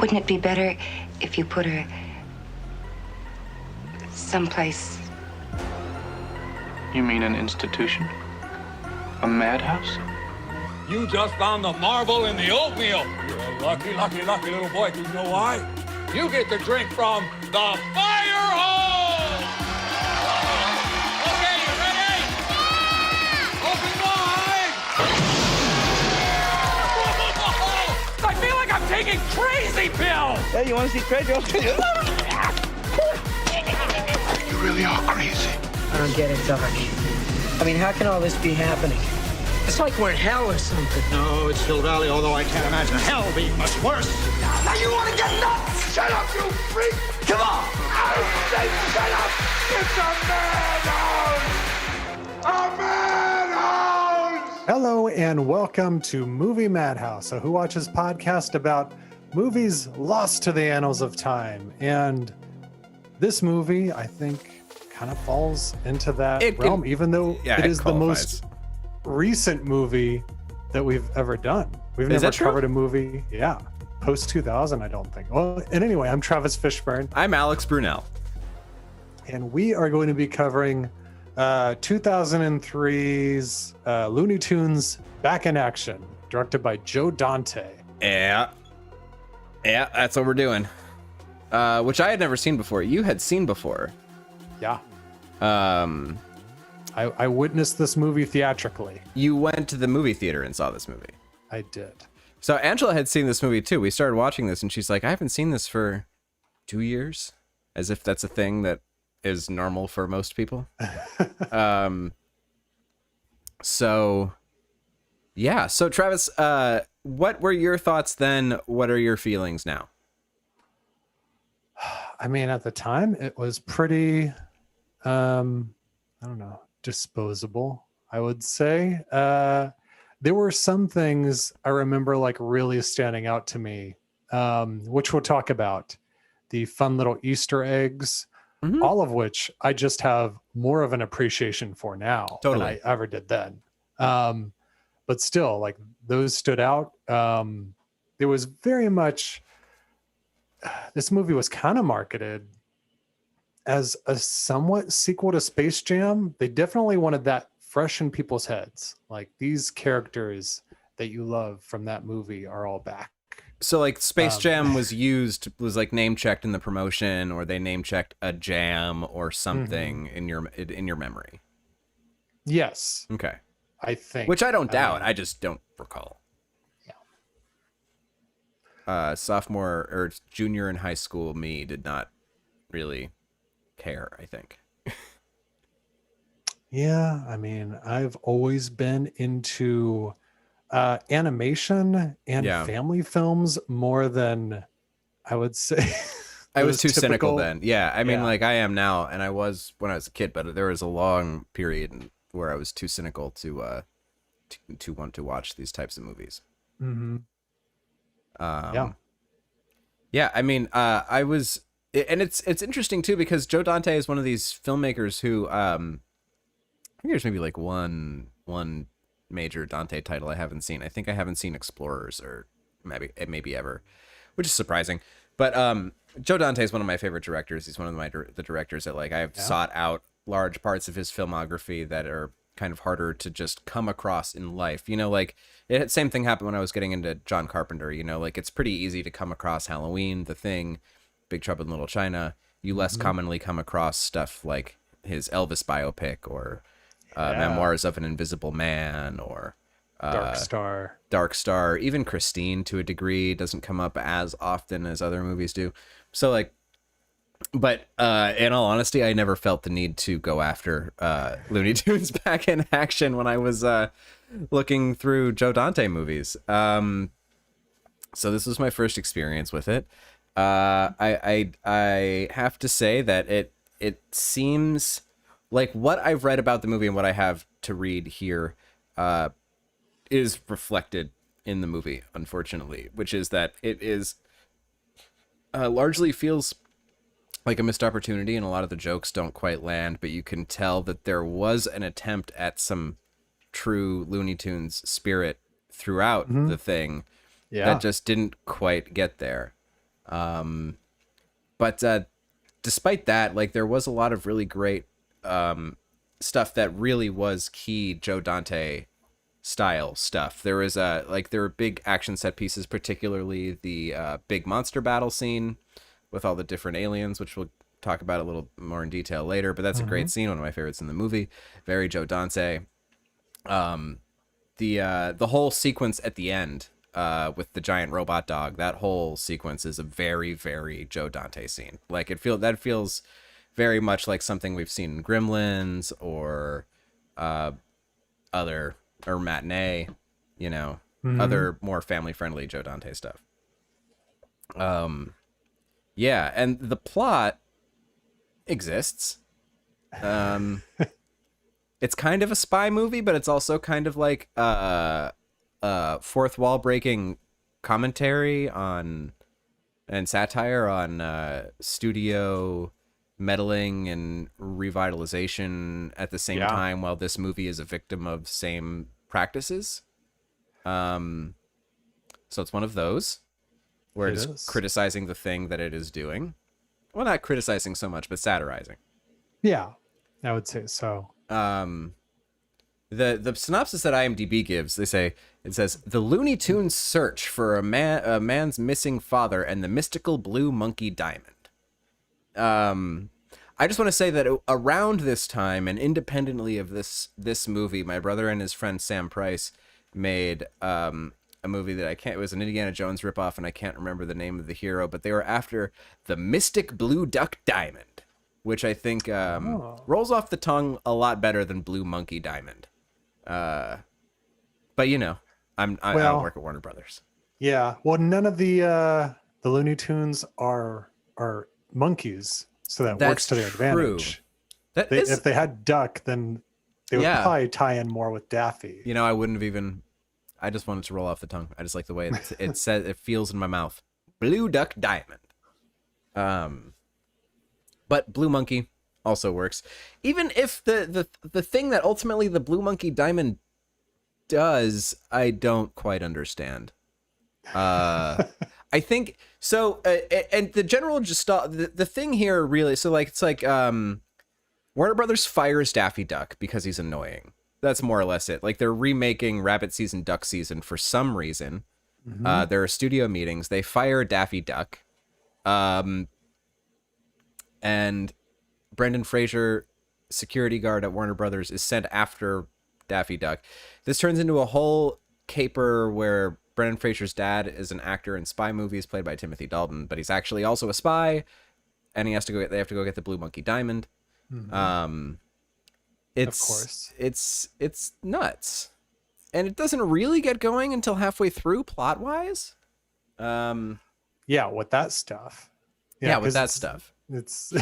Wouldn't it be better if you put her someplace? You mean an institution? A madhouse? You just found the marble in the oatmeal. You're a lucky, lucky, lucky little boy. Do you know why? You get to drink from the fire hose! Okay, you ready? Open wide! I feel like I'm taking crazy pills! Hey, you want to see crazy? You really are crazy. I don't get it, Doc. I mean, how can all this be happening? It's like we're in hell or something. No, it's Hill Valley, although I can't imagine hell being much worse. Now you want to get nuts? Shut up, you freak! Come on! I say shut up! It's a madhouse! A madhouse! Hello and welcome to Movie Madhouse, a Who Watches podcast about movies lost to the annals of time. And this movie, I think, kind of falls into that realm, even though it is the most recent movie that we've ever done. We've never covered a movie, post 2000, I don't think. Well, and anyway, I'm Travis Fishburne. I'm Alex Brunel. And we are going to be covering 2003's Looney Tunes Back in Action, directed by Joe Dante. Yeah, that's what we're doing. Which I had never seen before. You had seen before. Yeah. I witnessed this movie theatrically. You went to the movie theater and saw this movie. I did. So Angela had seen this movie too. We started watching this and she's like, I haven't seen this for 2 years. As if that's a thing that is normal for most people. So Travis, what were your thoughts then? What are your feelings now? I mean, at the time it was pretty, I don't know, disposable, I would say. There were some things I remember like really standing out to me, which we'll talk about. The fun little Easter eggs, all of which I just have more of an appreciation for now than I ever did then. But still, like, those stood out. There was very much, this movie was kind of marketed as a somewhat sequel to Space Jam. They definitely wanted that fresh in people's heads. Like, these characters that you love from that movie are all back. So like Space Jam was like name checked in the promotion, or they name checked a jam or something in your memory. Yes. Okay. I think. Which I don't doubt. I just don't recall. Yeah. Sophomore or junior in high school me did not really care, I think. Yeah, I mean, I've always been into animation and family films more than I would say. I was too cynical then. Yeah, I mean, like I am now, and I was when I was a kid, but there was a long period where I was too cynical to want to watch these types of movies. Mm-hmm. Yeah, I mean, I was, and it's interesting too, because Joe Dante is one of these filmmakers who, I think there's maybe like one major Dante title I haven't seen. I think I haven't seen Explorers, or maybe ever, which is surprising. But Joe Dante is one of my favorite directors. He's one of the directors that like I've sought out large parts of his filmography that are kind of harder to just come across in life. You know, like same thing happened when I was getting into John Carpenter. You know, like it's pretty easy to come across Halloween, The Thing, Big Trouble in Little China. You less commonly come across stuff like his Elvis biopic, or Memoirs of an Invisible Man, or Dark Star. Even Christine, to a degree, doesn't come up as often as other movies do. So like, but in all honesty, I never felt the need to go after Looney Tunes Back in Action when I was looking through Joe Dante movies. So this was my first experience with it. I have to say that it seems like what I've read about the movie and what I have to read here is reflected in the movie, unfortunately, which is that it is largely feels like a missed opportunity, and a lot of the jokes don't quite land, but you can tell that there was an attempt at some true Looney Tunes spirit throughout the thing that just didn't quite get there. But despite that, like there was a lot of really great stuff that really was key Joe Dante style stuff. There was there were big action set pieces, particularly the big monster battle scene with all the different aliens, which we'll talk about a little more in detail later. But that's a great scene, one of my favorites in the movie. Very Joe Dante. The whole sequence at the end with the giant robot dog, that whole sequence is a very, very Joe Dante scene. Like that feels very much like something we've seen in Gremlins or Matinee, other more family friendly Joe Dante stuff. Yeah, and the plot exists. It's kind of a spy movie, but it's also kind of like fourth wall breaking commentary on and satire on studio meddling and revitalization at the same time, while this movie is a victim of same practices. So it's one of those where it is criticizing the thing that it is doing. Well, not criticizing so much, but satirizing. Yeah, I would say so. The synopsis that IMDb gives, it says the Looney Tunes search for a man's missing father and the mystical blue monkey diamond. I just want to say that around this time and independently of this movie, my brother and his friend Sam Price made a movie that it was an Indiana Jones ripoff, and I can't remember the name of the hero, but they were after the mystic blue duck diamond, which I think rolls off the tongue a lot better than blue monkey diamond. But I don't work at Warner Brothers. Yeah, well, none of the Looney Tunes are monkeys, so that works to their advantage. If they had duck, then they would probably tie in more with Daffy. I wouldn't have even. I just wanted to roll off the tongue. I just like the way it says, it feels in my mouth. Blue duck diamond. But blue monkey also works. Even if the thing that ultimately the blue monkey diamond does, I don't quite understand. I think so. And the general the thing here really, so like, it's like, Warner Brothers fires Daffy Duck because he's annoying. That's more or less it. Like, they're remaking Rabbit Season, Duck Season for some reason. There are studio meetings. They fire Daffy Duck. And Brendan Fraser, security guard at Warner Brothers, is sent after Daffy Duck. This turns into a whole caper where Brendan Fraser's dad is an actor in spy movies played by Timothy Dalton, but he's actually also a spy, and they have to go get the blue monkey diamond. Of course. It's nuts. And it doesn't really get going until halfway through plot-wise. With that stuff. With that stuff. It's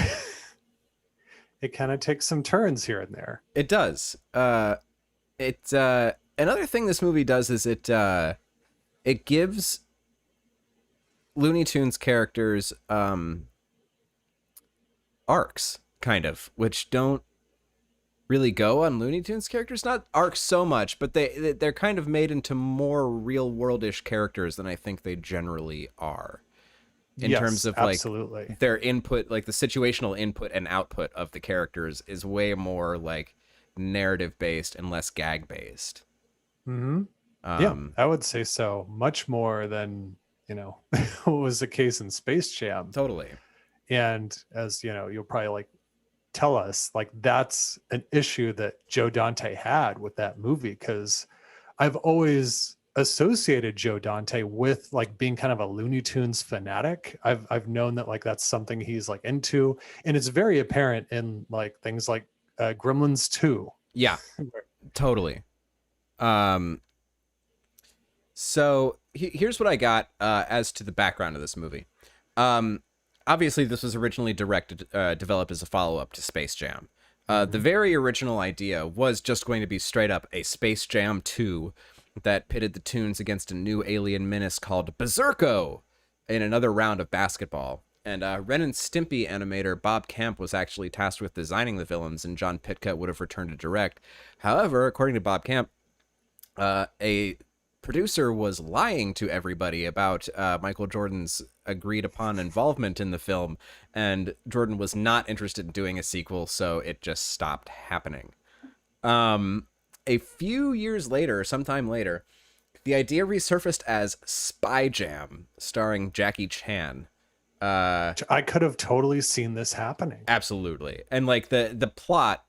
it kind of takes some turns here and there. It does. Another thing this movie does is it gives Looney Tunes characters arcs, kind of, which don't really go on Looney Tunes characters. Not arcs so much, but they're kind of made into more real world-ish characters than I think they generally are. In terms of like absolutely. Their input, like the situational input and output of the characters is way more like narrative based and less gag based. I would say so. Much more than, what was the case in Space Jam. Totally. And as you'll probably like tell us, like that's an issue that Joe Dante had with that movie, because I've always associated Joe Dante with like being kind of a Looney Tunes fanatic. I've known that like that's something he's like into, and it's very apparent in like things like Gremlins 2. Yeah, totally. So here's what I got as to the background of this movie. Obviously, this was originally developed as a follow-up to Space Jam. The very original idea was just going to be straight up a Space Jam 2 that pitted the Tunes against a new alien menace called Berserko in another round of basketball. And Ren and Stimpy animator Bob Camp was actually tasked with designing the villains, and John Pitka would have returned to direct. However, according to Bob Camp, a producer was lying to everybody about Michael Jordan's agreed upon involvement in the film, and Jordan was not interested in doing a sequel, so it just stopped happening. A few years later, sometime later, the idea resurfaced as Spy Jam, starring Jackie Chan. I could have totally seen this happening. Absolutely. And like the plot,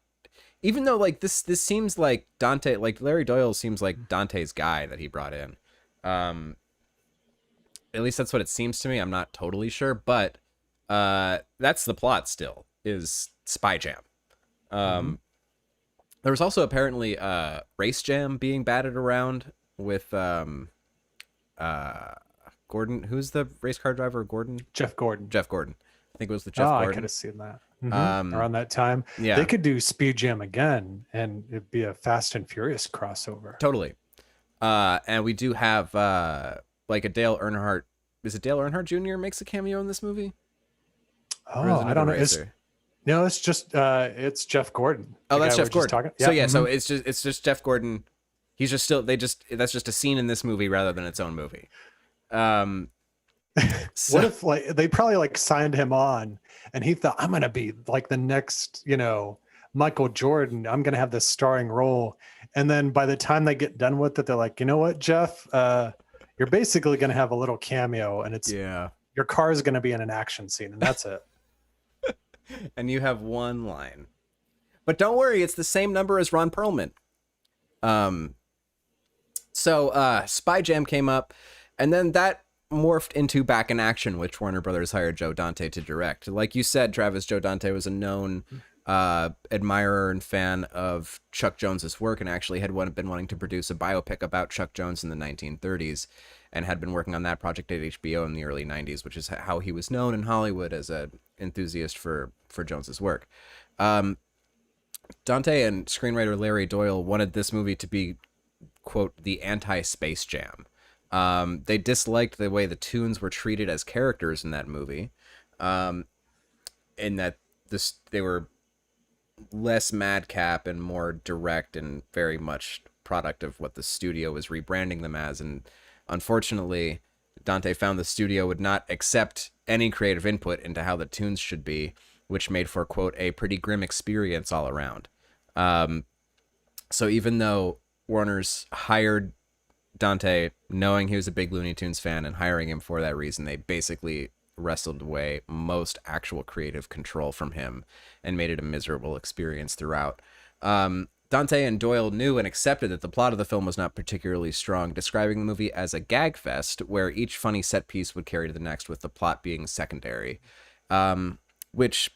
even though like this seems like Dante, like Larry Doyle seems like Dante's guy that he brought in. At least that's what it seems to me. I'm not totally sure, but that's the plot still, is Spy Jam. There was also apparently Race Jam being batted around with Gordon. Who's the race car driver? Gordon? Jeff Gordon. Jeff Gordon. I think it was the Jeff Gordon. I could have seen that. Around that time. Yeah. They could do Speed Jam again, and it'd be a Fast and Furious crossover. Totally. And we do have like a Dale Earnhardt. Is it Dale Earnhardt Jr. makes a cameo in this movie? Oh, I don't know. No, it's just it's Jeff Gordon. Oh, that's Jeff Gordon. Yeah. So yeah, so it's just Jeff Gordon. He's just still that's just a scene in this movie rather than its own movie. So, what if like they probably like signed him on and he thought, I'm gonna be like the next, Michael Jordan. I'm gonna have this starring role. And then by the time they get done with it, they're like, you know what, Jeff? You're basically gonna have a little cameo, and it's your car is gonna be in an action scene, and that's it. And you have one line. But don't worry, it's the same number as Ron Perlman. So Spy Jam came up, and then that morphed into Back in Action, which Warner Brothers hired Joe Dante to direct. Like you said, Travis, Joe Dante was a known admirer and fan of Chuck Jones's work, and actually had been wanting to produce a biopic about Chuck Jones in the 1930s, and had been working on that project at HBO in the early 90s, which is how he was known in Hollywood as an enthusiast for Jones's work. Dante and screenwriter Larry Doyle wanted this movie to be, quote, the anti-Space Jam. They disliked the way the Toons were treated as characters in that movie, in that they were less madcap and more direct and very much product of what the studio was rebranding them as. And unfortunately, Dante found the studio would not accept any creative input into how the Toons should be, which made for, quote, a pretty grim experience all around. So even though Warner's hired Dante knowing he was a big Looney Tunes fan and hiring him for that reason, they basically wrestled away most actual creative control from him and made it a miserable experience throughout. Dante and Doyle knew and accepted that the plot of the film was not particularly strong, describing the movie as a gag fest where each funny set piece would carry to the next, with the plot being secondary. Which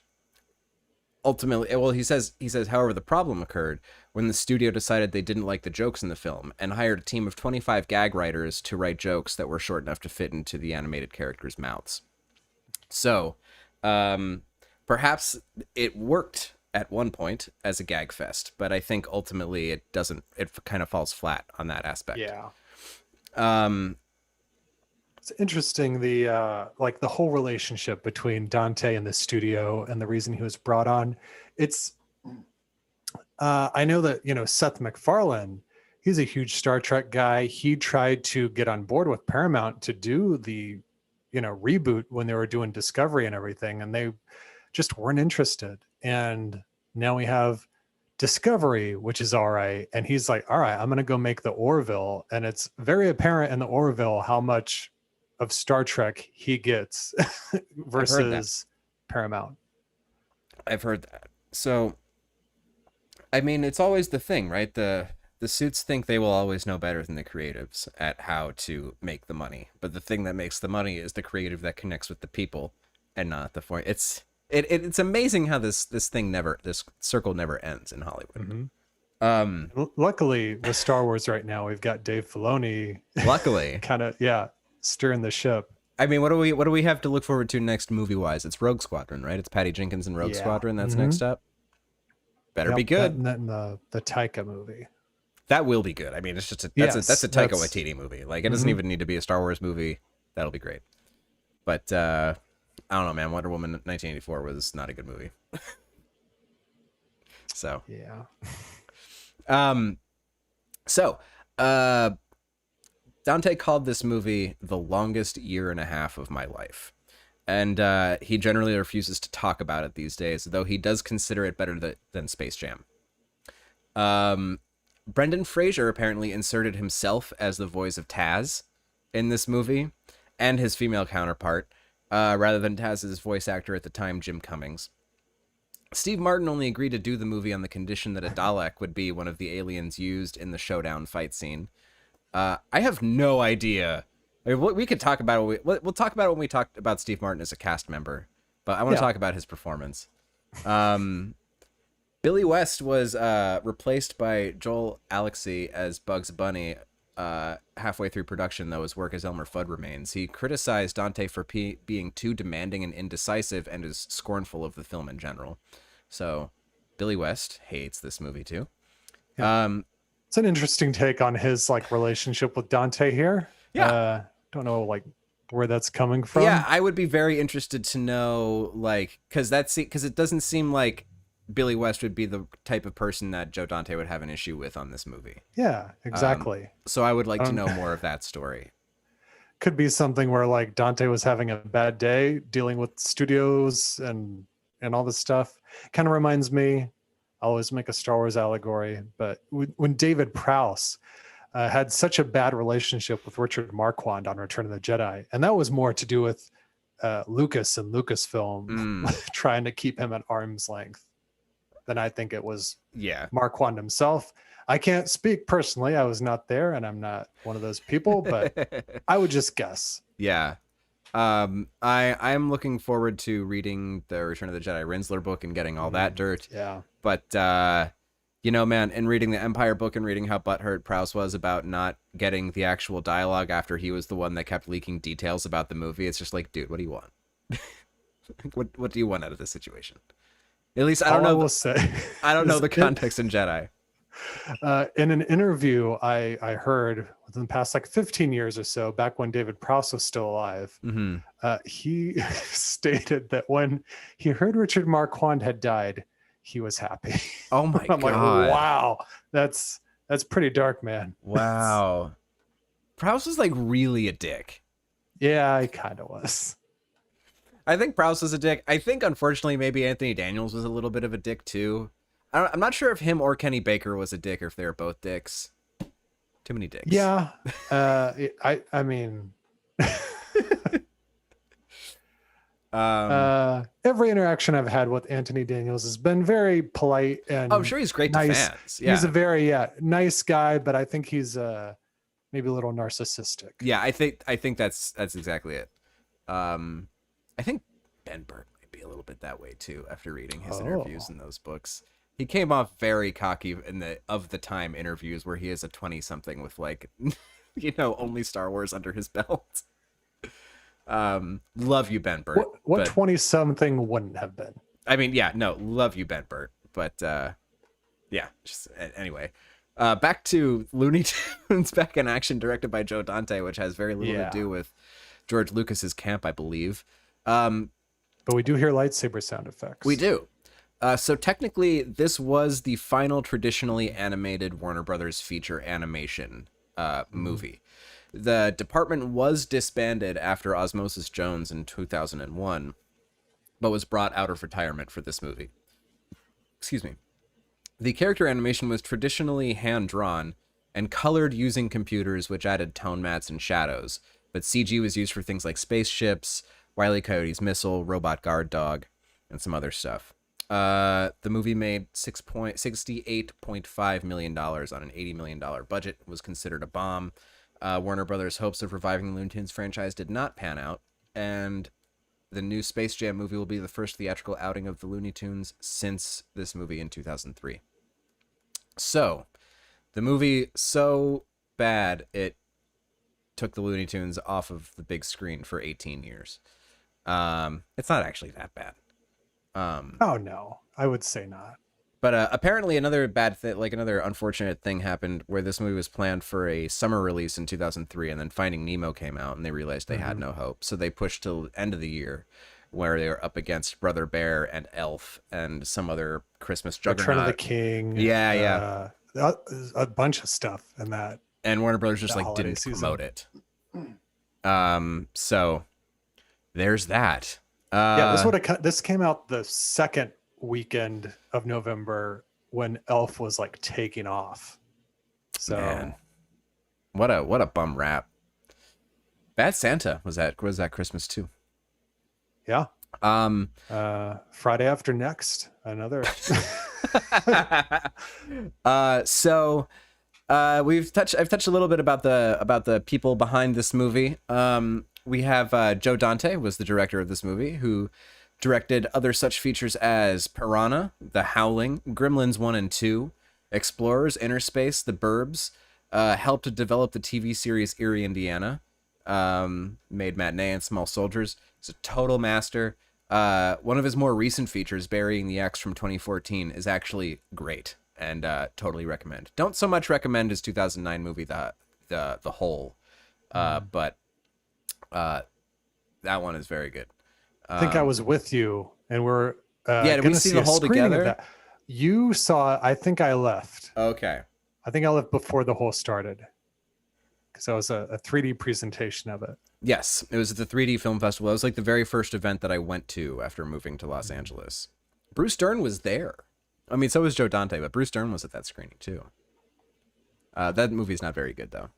ultimately, well, he says, however, the problem occurred when the studio decided they didn't like the jokes in the film and hired a team of 25 gag writers to write jokes that were short enough to fit into the animated characters' mouths. So, perhaps it worked at one point as a gag fest, but I think ultimately it doesn't. It kind of falls flat on that aspect. Yeah. It's interesting, the like the whole relationship between Dante and the studio and the reason he was brought on. It's I know that, Seth MacFarlane, he's a huge Star Trek guy. He tried to get on board with Paramount to do the, reboot when they were doing Discovery and everything, and they just weren't interested. And now we have Discovery, which is all right. And he's like, all right, I'm going to go make the Orville. And it's very apparent in the Orville how much of Star Trek he gets versus Paramount. I've heard that. So, I mean, it's always the thing, right? The suits think they will always know better than the creatives at how to make the money. But the thing that makes the money is the creative that connects with the people and not the form. It's amazing how this circle never ends in Hollywood. Mm-hmm. Luckily, with Star Wars right now, we've got Dave Filoni. Luckily, kind of, stirring the ship. I mean, what do we have to look forward to next movie wise? It's Rogue Squadron, right? It's Patty Jenkins and Rogue Squadron. That's next up. Better be good. And then the Taika movie. That will be good. I mean, it's just that's a Taika Waititi movie. Like, it doesn't even need to be a Star Wars movie. That'll be great. But I don't know, man. Wonder Woman 1984 was not a good movie. So Dante called this movie the longest year and a half of my life. And he generally refuses to talk about it these days, though he does consider it better than Space Jam. Brendan Fraser apparently inserted himself as the voice of Taz in this movie, and his female counterpart, rather than Taz's voice actor at the time, Jim Cummings. Steve Martin only agreed to do the movie on the condition that a Dalek would be one of the aliens used in the showdown fight scene. I have no idea. I mean, we could talk about it. We'll talk about it when we talk about Steve Martin as a cast member, but I want to talk about his performance. Billy West was replaced by Joel Alexey as Bugs Bunny halfway through production, though his work as Elmer Fudd remains. He criticized Dante for being too demanding and indecisive, and is scornful of the film in general. So Billy West hates this movie too. Yeah. It's an interesting take on his like relationship with Dante here. Yeah. Don't know like where that's coming from. Yeah, I would be very interested to know, like, because it doesn't seem like Billy West would be the type of person that Joe Dante would have an issue with on this movie. Yeah, exactly. So I would like to know more of that story. Could be something where like Dante was having a bad day dealing with studios and all this stuff. Kind of reminds me, I always make a Star Wars allegory, but when David Prowse had such a bad relationship with Richard Marquand on Return of the Jedi, and that was more to do with Lucas and Lucasfilm trying to keep him at arm's length than I think it was Marquand himself. I can't speak personally. I was not there, and I'm not one of those people, but I would just guess. Yeah. I'm looking forward to reading the Return of the Jedi Rinsler book and getting all that dirt. Yeah. But, you know, man, in reading the Empire book and reading how butthurt Prowse was about not getting the actual dialogue after he was the one that kept leaking details about the movie, it's just like, dude, what do you want? What do you want out of this situation? At least I don't know. I don't know the context in Jedi. In an interview I heard within the past like 15 years or so, back when David Prowse was still alive, he stated that when he heard Richard Marquand had died, he was happy. Oh my I'm God. like, wow, that's pretty dark, man. Wow. Prowse was like really a dick. Yeah, he kind of was. I think Prowse was a dick. I think, unfortunately, maybe Anthony Daniels was a little bit of a dick, too. I'm not sure if him or Kenny Baker was a dick or if they were both dicks. Too many dicks. Yeah. I mean... every interaction I've had with Anthony Daniels has been very polite and I'm sure he's great nice. To fans. Yeah. He's a very nice guy, but I think he's maybe a little narcissistic. Yeah, I think that's exactly it. I think Ben Burtt might be a little bit that way too after reading his interviews in those books. He came off very cocky in the of the time interviews where he is a 20-something with like only Star Wars under his belt. Love you, Ben Burtt. What 20-something wouldn't have been? I mean, yeah, no, love you, Ben Burtt. But yeah, just anyway. Back to Looney Tunes Back in Action, directed by Joe Dante, which has very little to do with George Lucas's camp, I believe. But we do hear lightsaber sound effects. We do. So technically, this was the final traditionally animated Warner Brothers feature animation movie. The department was disbanded after Osmosis Jones in 2001, but was brought out of retirement for this movie. Excuse me. The character animation was traditionally hand-drawn and colored using computers, which added tone mats and shadows, but CG was used for things like spaceships, Wile E. Coyote's missile, robot guard dog, and some other stuff. The movie made $68.5 million on an $80 million budget. It was considered a bomb. Warner Brothers' hopes of reviving the Looney Tunes franchise did not pan out, and the new Space Jam movie will be the first theatrical outing of the Looney Tunes since this movie in 2003. So, the movie so bad it took the Looney Tunes off of the big screen for 18 years. It's not actually that bad. Oh no, I would say not. But apparently another bad thing, like another unfortunate thing happened where this movie was planned for a summer release in 2003, and then Finding Nemo came out and they realized they had no hope. So they pushed till the end of the year where they were up against Brother Bear and Elf and some other Christmas juggernaut. Return of the King. Yeah. A bunch of stuff in that and Warner Brothers just The like holiday didn't season. promote it. So there's that. This came out the second weekend of November when Elf was like taking off. So Man, what a bum rap. Bad Santa was that Christmas too. yeah. Friday After Next, another. I've touched a little bit about the people behind this movie. We have Joe Dante was the director of this movie, who directed other such features as Piranha, The Howling, Gremlins 1 and 2, Explorers, Inner Space, The Burbs, helped to develop the TV series Erie, Indiana, made Matinee and Small Soldiers. He's a total master. One of his more recent features, Burying the X from 2014, is actually great and totally recommend. Don't so much recommend his 2009 movie, The Hole, but that one is very good. I think I was with you, and we're did we see The Hole together? You saw it. I think I left. Okay. I think I left before The Hole started, because that was a 3D presentation of it. Yes, it was at the 3D Film Festival. It was like the very first event that I went to after moving to Los Angeles. Bruce Dern was there. I mean, so was Joe Dante, but Bruce Dern was at that screening too. That movie's not very good though.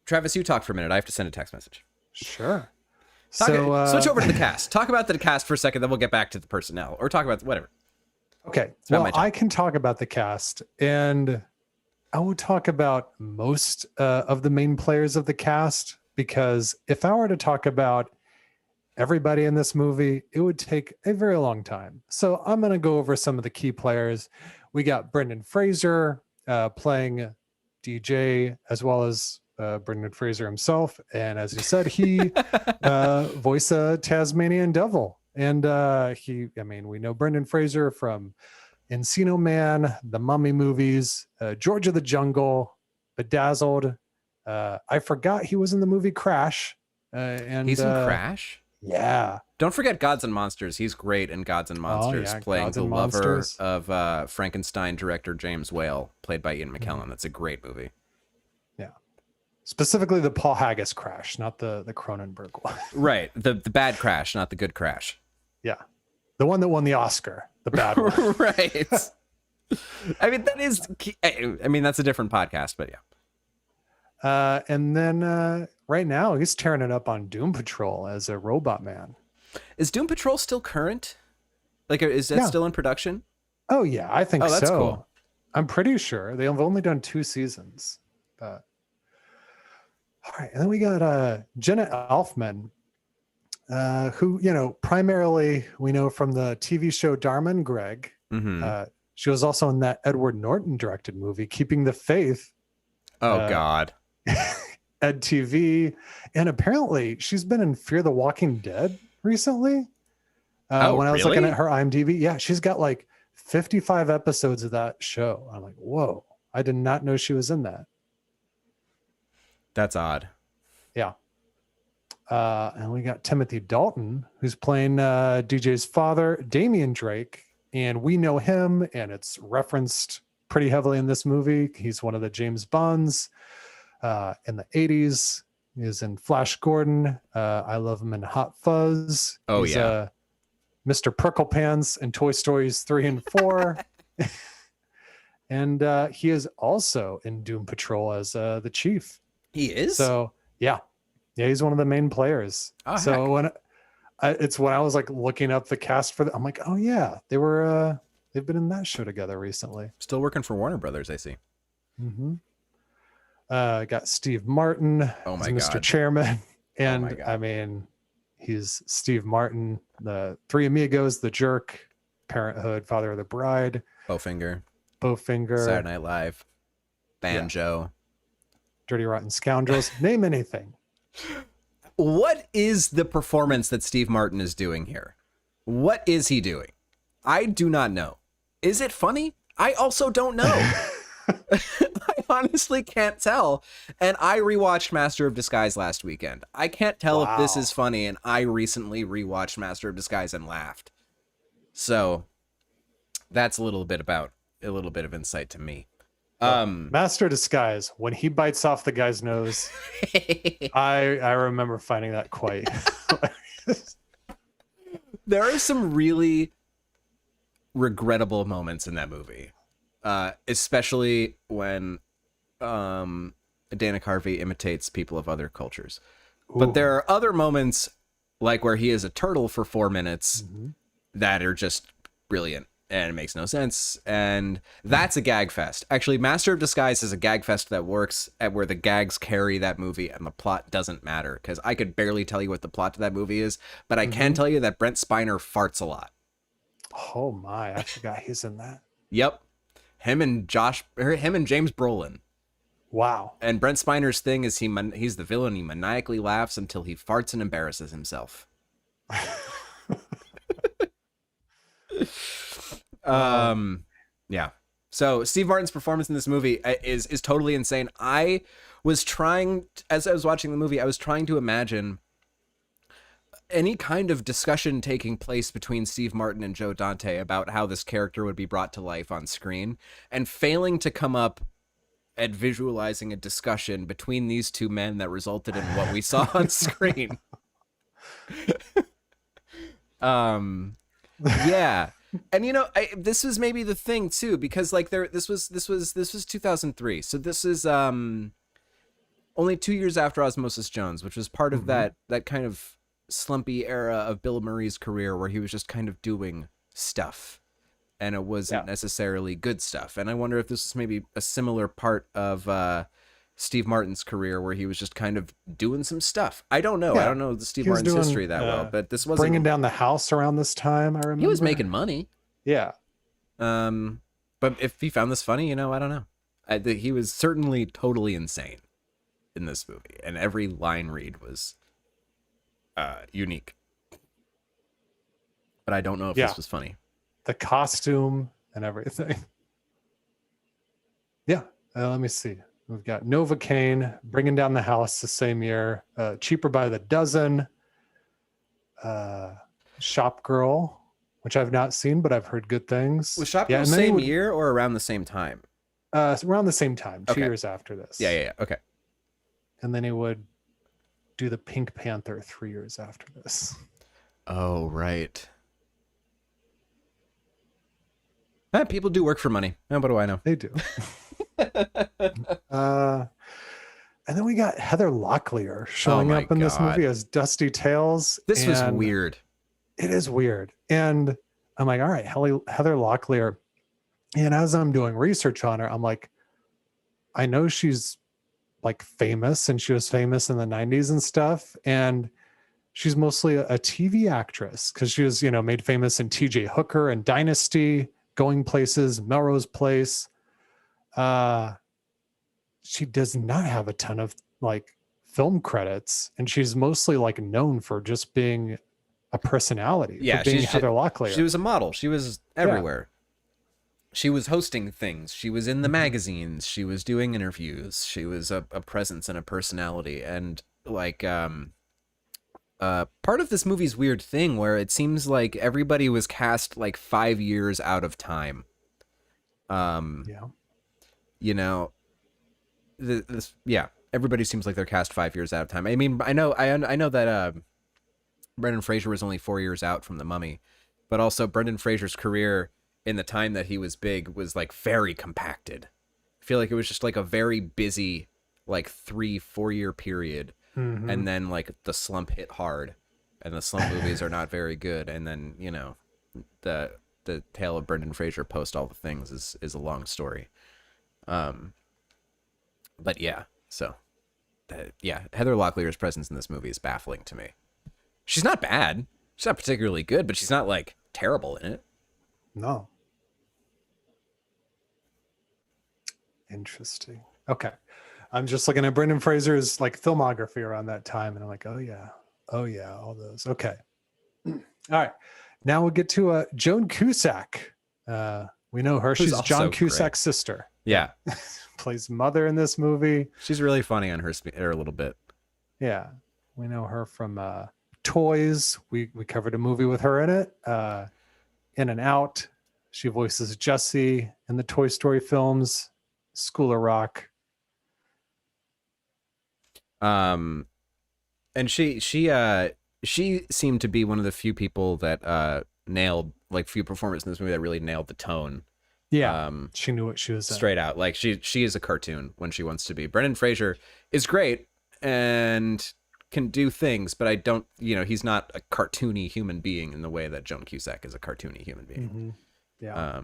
Travis, you talk for a minute. I have to send a text message. Sure. Switch over to the cast. Talk about the cast for a second, then we'll get back to the personnel, or talk about whatever. Okay. Well, I can talk about the cast, and I will talk about most of the main players of the cast, because if I were to talk about everybody in this movie, it would take a very long time. So I'm going to go over some of the key players. We got Brendan Fraser playing DJ, as well as Brendan Fraser himself. And as you said, he voiced a Tasmanian devil. And we know Brendan Fraser from Encino Man, the Mummy movies, George of the Jungle, Bedazzled. I forgot he was in the movie Crash. And he's in Crash? Yeah. Don't forget Gods and Monsters. He's great in Gods and Monsters, playing the lover of Frankenstein director James Whale, played by Ian McKellen. That's a great movie. Yeah. Specifically the Paul Haggis Crash, not the Cronenberg one. Right. The bad Crash, not the good Crash. Yeah. The one that won the Oscar. The bad one. Right. I mean, that's a different podcast, but yeah. And then right now he's tearing it up on Doom Patrol as a robot man. Is Doom Patrol still current? Like, is that still in production? Oh yeah, I think so. That's cool. I'm pretty sure they've only done 2 seasons. But all right, and then we got Jenna Elfman, who primarily we know from the TV show Dharma and Greg. Mm-hmm. She was also in that Edward Norton directed movie Keeping the Faith. Oh God. Ed TV, and apparently she's been in Fear the Walking Dead recently. When I was looking at her IMDb, yeah, she's got like 55 episodes of that show. I'm like, whoa, I did not know she was in that. That's odd. Yeah. And we got Timothy Dalton, who's playing DJ's father, Damian Drake, and we know him, and it's referenced pretty heavily in this movie. He's one of the James Bonds in the 80s. He is in Flash Gordon. I love him in Hot Fuzz. He's Mr. Pricklepants in Toy Stories 3 and 4. And he is also in Doom Patrol as the chief. He is? So, yeah, he's one of the main players. Oh, so when I was like looking up the cast for I'm like, oh yeah, they've been in that show together recently. Still working for Warner Brothers, I see. Mm-hmm. Got Steve Martin as Mr. Chairman. And I mean, he's Steve Martin, the Three Amigos, The Jerk, Parenthood, Father of the Bride, Bowfinger, Saturday Night Live, Banjo, Dirty Rotten Scoundrels, name anything. What is the performance that Steve Martin is doing here? What is he doing? I do not know. Is it funny? I also don't know. I honestly can't tell. And I rewatched Master of Disguise last weekend. I can't tell if this is funny, and I recently rewatched Master of Disguise and laughed. So that's a little bit about bit of insight to me. Master of Disguise, when he bites off the guy's nose, I remember finding that quite hilarious. There are some really regrettable moments in that movie, especially when Dana Carvey imitates people of other cultures. Ooh. But there are other moments, like where he is a turtle for 4 minutes, that are just brilliant. And it makes no sense. And that's a gag fest. Actually, Master of Disguise is a gag fest that works at where the gags carry that movie and the plot doesn't matter. Because I could barely tell you what the plot to that movie is, but I can tell you that Brent Spiner farts a lot. Oh my, I forgot he's in that. Yep. Him and James Brolin. Wow. And Brent Spiner's thing is he's the villain. He maniacally laughs until he farts and embarrasses himself. Yeah. So Steve Martin's performance in this movie is totally insane. I was trying, as I was watching the movie, I was trying to imagine any kind of discussion taking place between Steve Martin and Joe Dante about how this character would be brought to life on screen, and failing to come up at visualizing a discussion between these two men that resulted in what we saw on screen. Yeah. And this was maybe the thing too, because like this was 2003. So this is only 2 years after Osmosis Jones, which was part of that kind of slumpy era of Bill Murray's career where he was just kind of doing stuff and it wasn't necessarily good stuff. And I wonder if this is maybe a similar part of Steve Martin's career where he was just kind of doing some stuff. I don't know. I don't know the Steve Martin's history that well, but this wasn't Bringing Down the House around this time. I remember he was making money. Yeah. But if he found this funny, I don't know. He was certainly totally insane in this movie, and every line read was unique. But I don't know if this was funny. The costume and everything. Yeah. Let me see. We've got Novocaine, Bringing Down the House the same year, Cheaper by the Dozen, Shop Girl, which I've not seen, but I've heard good things. Was Shop Girl the same year or around the same time? Around the same time, 2 years after this. Yeah. Okay. And then he would do the Pink Panther 3 years after this. Oh, right. People do work for money. What do I know? They do. And then we got Heather Locklear showing up in this movie as Dusty Tails. This was weird. It is weird. And I'm like, all right, Heather Locklear. And as I'm doing research on her, I'm like, I know she's like famous, and she was famous in the 90s and stuff. And she's mostly a TV actress because she was, made famous in TJ Hooker and Dynasty, Going Places, Melrose Place. She does not have a ton of like film credits, and she's mostly like known for just being a personality. Yeah, for being Heather Locklear. She was a model. She was everywhere. She was hosting things. She was in the magazines. She was doing interviews. She was a presence and a personality. And like, part of this movie's weird thing where it seems like everybody was cast like 5 years out of time. Everybody seems like they're cast 5 years out of time. I mean, I know that Brendan Fraser was only 4 years out from The Mummy, but also Brendan Fraser's career in the time that he was big was like very compacted. I feel like it was just like a very busy like 3-4 year period. And then like the slump hit hard, and the slump movies are not very good. And then, the tale of Brendan Fraser post all the things is a long story. But yeah, so Heather Locklear's presence in this movie is baffling to me. She's not bad. She's not particularly good, but she's not like terrible in it. No. Interesting. Okay. I'm just looking at Brendan Fraser's like filmography around that time, and I'm like, oh yeah, all those. Okay. All right. Now we'll get to Joan Cusack. We know her. She's John Cusack's sister. Yeah. Plays mother in this movie. She's really funny on her a little bit. Yeah. We know her from Toys. We covered a movie with her in it. In and Out. She voices Jessie in the Toy Story films, School of Rock. And she seemed to be one of the few people that nailed, like, few performers in this movie that really nailed the tone. Yeah, she knew what she was straight out. Like, she is a cartoon when she wants to be. Brendan Fraser is great and can do things, but I don't, he's not a cartoony human being in the way that Joan Cusack is a cartoony human being. Mm-hmm. Yeah.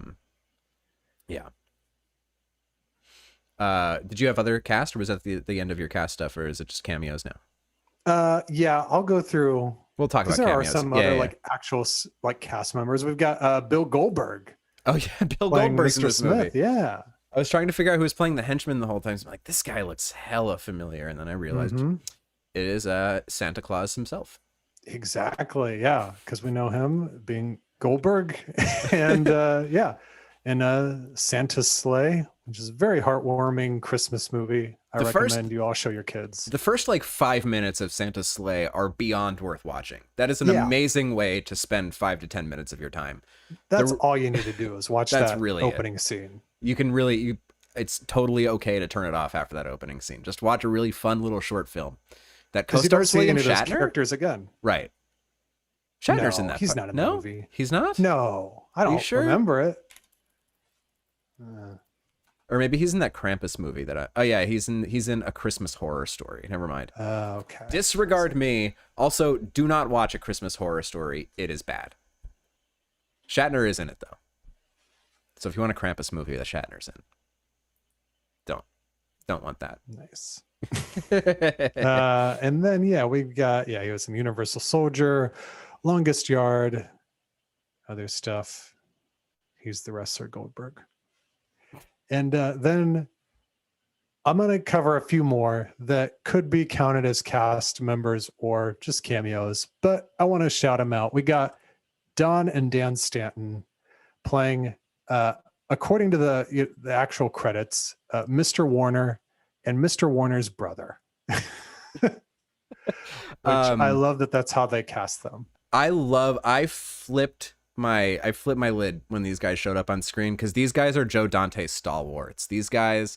Did you have other cast, or was that the end of your cast stuff, or is it just cameos now? Yeah, I'll go through. We'll talk about there cameos. Are some other like actual like cast members. We've got Bill Goldberg. Oh yeah, Bill Goldberg's in this Smith. movie. Yeah. I was trying to figure out who was playing the henchman the whole time. So I'm like, this guy looks hella familiar, and then I realized it is Santa Claus himself. Exactly. Yeah, because we know him being Goldberg, and and Santa's Sleigh, which is a very heartwarming Christmas movie. I recommend you all show your kids. The first 5 minutes of Santa's Sleigh are beyond worth watching. That is an amazing way to spend 5 to 10 minutes of your time. That's all you need to do is watch that really opening scene. You can really, it's totally okay to turn it off after that opening scene. Just watch a really fun little short film that co-stars William Shatner. Characters again, right? Shatner's in that. He's not in the movie. He's not. No, I don't remember it. Or maybe he's in that Krampus movie he's in A Christmas Horror Story. Never mind. Okay. Disregard me. Also, do not watch A Christmas Horror Story. It is bad. Shatner is in it though. So if you want a Krampus movie that Shatner's in, don't want that. Nice. And then we've got he was in Universal Soldier, Longest Yard, other stuff. He's the wrestler Goldberg. And then I'm going to cover a few more that could be counted as cast members or just cameos, but I want to shout them out. We got Don and Dan Stanton playing, according to the actual credits, Mr. Warner and Mr. Warner's brother. Which I love that's how they cast them. I flipped my lid when these guys showed up on screen, because these guys are Joe Dante's stalwarts. These guys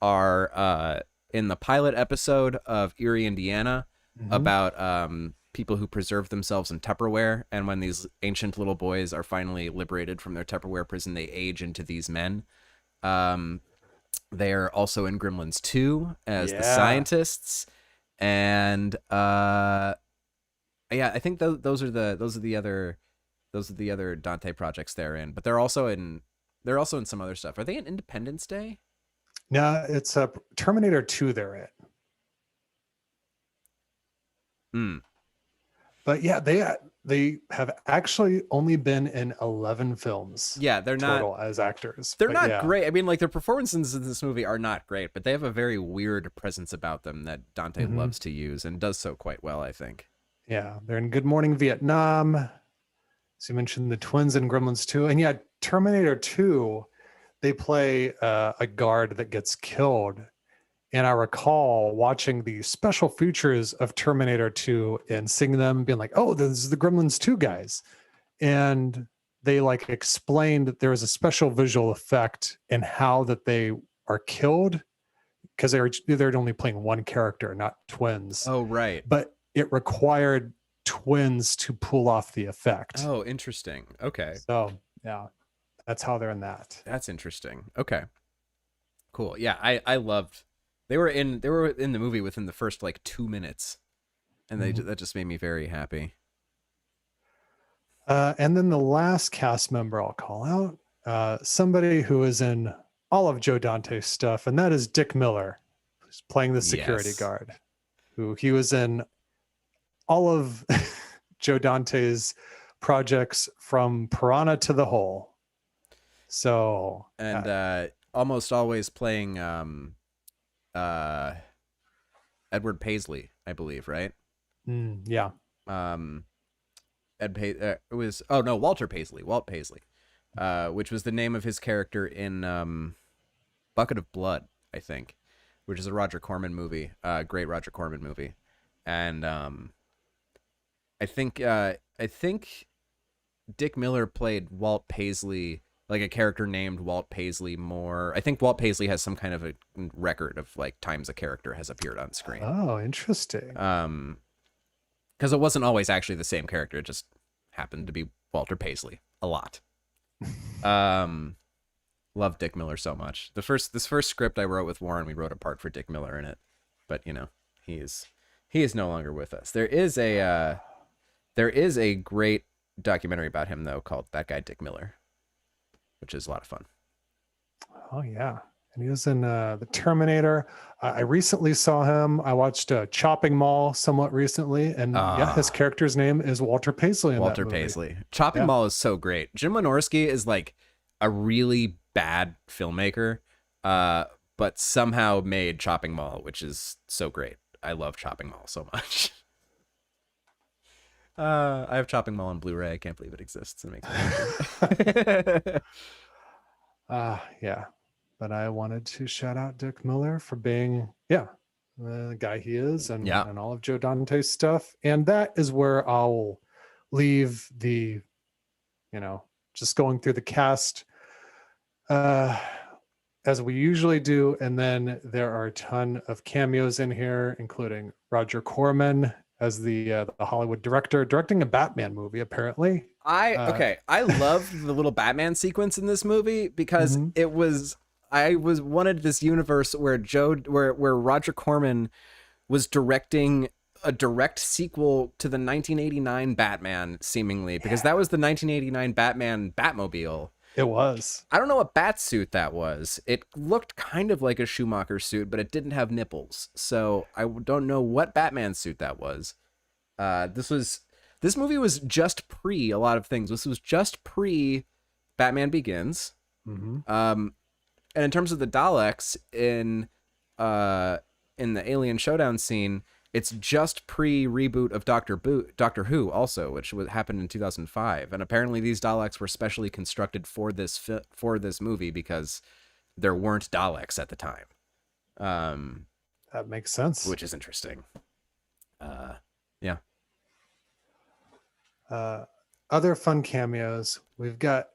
are in the pilot episode of Erie, Indiana, about people who preserve themselves in Tupperware, and when these ancient little boys are finally liberated from their Tupperware prison, they age into these men. They're also in Gremlins 2 as the scientists, and I think those are the other Dante projects they're in, but they're also in some other stuff. Are they in Independence Day? No, it's a Terminator 2 they're in. But they have actually only been in 11 films. Yeah, they're total not as actors. They're not great. I mean, their performances in this movie are not great, but they have a very weird presence about them that Dante loves to use and does so quite well, I think. Yeah, they're in Good Morning Vietnam. So you mentioned the twins in Gremlins 2. And Terminator 2, they play a guard that gets killed. And I recall watching the special features of Terminator 2 and seeing them being like, oh, this is the Gremlins 2 guys. And they explained that there was a special visual effect in how that they are killed, because they're only playing one character, not twins. Oh, right. But it required twins to pull off the effect. Oh, interesting. Okay. So that's how they're in that. That's interesting. Okay. Cool. Yeah, I loved. They were in the movie within the first 2 minutes, and that just made me very happy. And then the last cast member I'll call out, somebody who is in all of Joe Dante's stuff, and that is Dick Miller, who's playing the security guard, who he was in all of Joe Dante's projects from Piranha to The Hole. So and almost always playing Edward Paisley, I believe, right? Yeah. Walter Paisley, Walt Paisley, which was the name of his character in Bucket of Blood, I think, which is a Roger Corman movie, great Roger Corman movie, and I think Dick Miller played Walt Paisley like a character named Walt Paisley more. I think Walt Paisley has some kind of a record of like times a character has appeared on screen. Oh, interesting. Because it wasn't always actually the same character. It just happened to be Walter Paisley a lot. Love Dick Miller so much. This first script I wrote with Warren, we wrote a part for Dick Miller in it, but you know, he is no longer with us. There is a great documentary about him though called That Guy Dick Miller, which is a lot of fun. Oh yeah, and he was in the Terminator. I recently saw him. I watched Chopping Mall somewhat recently, and yeah, his character's name is Walter Paisley. Walter Paisley. Chopping Mall is so great. Jim Wynorski is like a really bad filmmaker, but somehow made Chopping Mall, which is so great. I love Chopping Mall so much. I have Chopping Mall on Blu-ray. I can't believe it exists. It makes me happy. Yeah. But I wanted to shout out Dick Miller for being, the guy he is, and all of Joe Dante's stuff. And that is where I'll leave the, just going through the cast as we usually do. And then there are a ton of cameos in here, including Roger Corman as the Hollywood director, directing a Batman movie, apparently. I loved the little Batman sequence in this movie because I wanted this universe where where Roger Corman was directing a direct sequel to the 1989 Batman, seemingly, because that was the 1989 Batman Batmobile. It was. I don't know what bat suit that was. It looked kind of like a Schumacher suit, but it didn't have nipples. So I don't know what Batman suit that was. This movie was just pre a lot of things. This was just pre Batman Begins. And in terms of the Daleks in the Alien Showdown scene, it's just pre-reboot of Doctor Who also, which happened in 2005. And apparently these Daleks were specially constructed for this movie because there weren't Daleks at the time. That makes sense. Which is interesting. Other fun cameos. We've got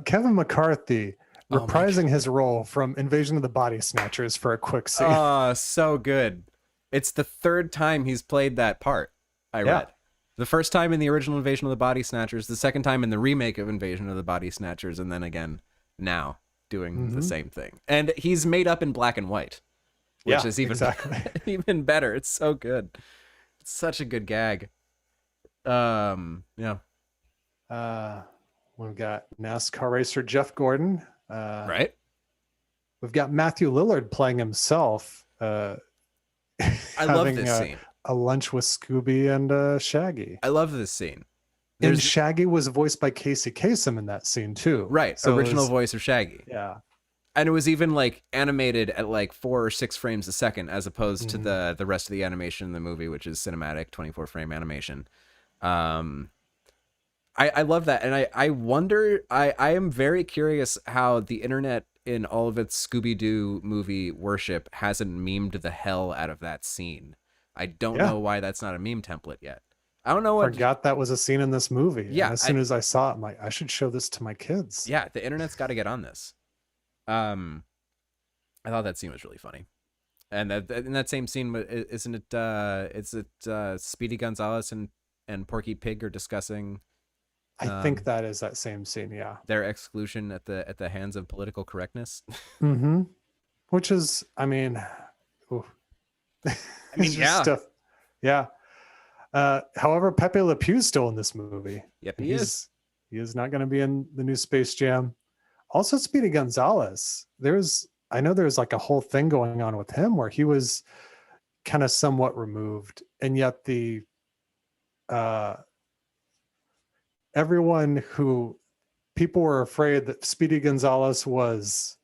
Kevin McCarthy reprising his role from Invasion of the Body Snatchers for a quick scene. Oh, so good. It's the third time he's played that part, I read. The first time in the original Invasion of the Body Snatchers, the second time in the remake of Invasion of the Body Snatchers, and then again now doing the same thing. And he's made up in black and white, which is even, even better. It's so good. It's such a good gag. We've got NASCAR racer Jeff Gordon. Right. We've got Matthew Lillard playing himself. I love this scene. A lunch with Scooby and Shaggy. I love this scene. And Shaggy was voiced by Casey Kasem in that scene too. Right. So original voice of Shaggy. Yeah. And it was even like animated at like 4 or 6 frames a second, as opposed to the rest of the animation in the movie, which is cinematic 24 frame animation. I love that. And I wonder, I am very curious how the internet in all of its Scooby-Doo movie worship hasn't memed the hell out of that scene. I don't know why that's not a meme template yet. I don't know what. Forgot that was a scene in this movie. Yeah. And as soon as I saw it, I'm like, I should show this to my kids. Yeah. The internet's got to get on this. I thought that scene was really funny. And in that same scene, isn't it, Speedy Gonzalez and Porky Pig are discussing. I think that is that same scene. Yeah. Their exclusion at the hands of political correctness. Which is, stuff. Yeah. However, Pepe Le Pew's still in this movie. Yep, he is. He is not going to be in the new Space Jam. Also, Speedy Gonzalez. I know there's like a whole thing going on with him where he was kind of somewhat removed, and yet the people were afraid that Speedy Gonzalez was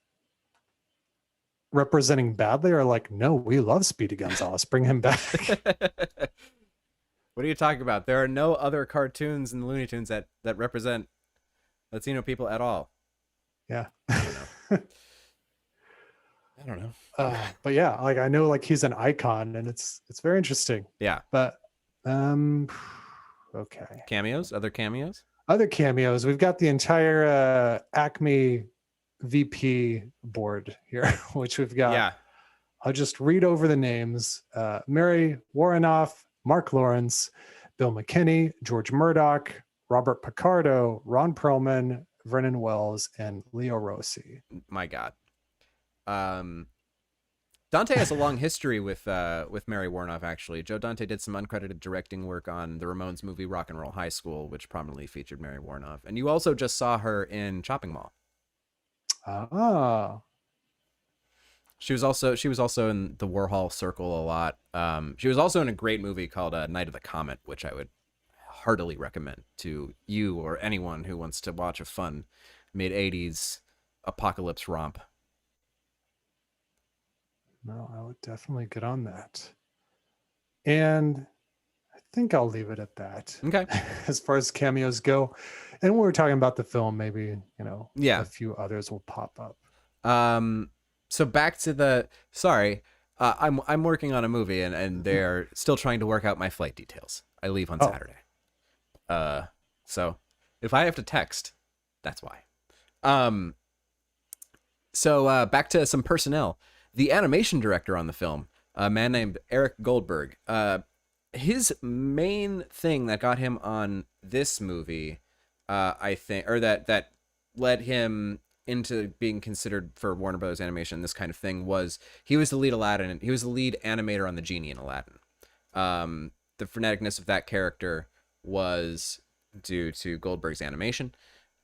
representing badly are like, no, we love Speedy Gonzalez. Bring him back. What are you talking about? There are no other cartoons in the Looney Tunes that represent Latino people at all. Yeah. I don't know. But yeah, like I know like he's an icon and it's very interesting. Yeah. But okay. Cameos? Other cameos? Other cameos. We've got the entire ACME VP board here, which we've got. Yeah. I'll just read over the names. Mary Warrenoff, Mark Lawrence, Bill McKinney, George Murdoch, Robert Picardo, Ron Perlman, Vernon Wells, and Leo Rossi. My God. Dante has a long history with Mary Warrenoff, actually. Joe Dante did some uncredited directing work on the Ramones movie Rock and Roll High School, which prominently featured Mary Warrenoff. And you also just saw her in Chopping Mall. Ah. She was also in the Warhol Circle a lot. She was also in a great movie called Night of the Comet, which I would heartily recommend to you or anyone who wants to watch a fun mid-'80s apocalypse romp. No, I would definitely get on that. And I think I'll leave it at that. Okay. As far as cameos go. And when we're talking about the film, maybe, Yeah. a few others will pop up. So back to the I'm working on a movie and they're still trying to work out my flight details. I leave on Saturday. So if I have to text, that's why. So back to some personnel. The animation director on the film, a man named Eric Goldberg, his main thing that got him on this movie, I think, or that led him into being considered for Warner Bros. Animation, this kind of thing, was he was the lead Aladdin. He was the lead animator on the genie in Aladdin. The freneticness of that character was due to Goldberg's animation,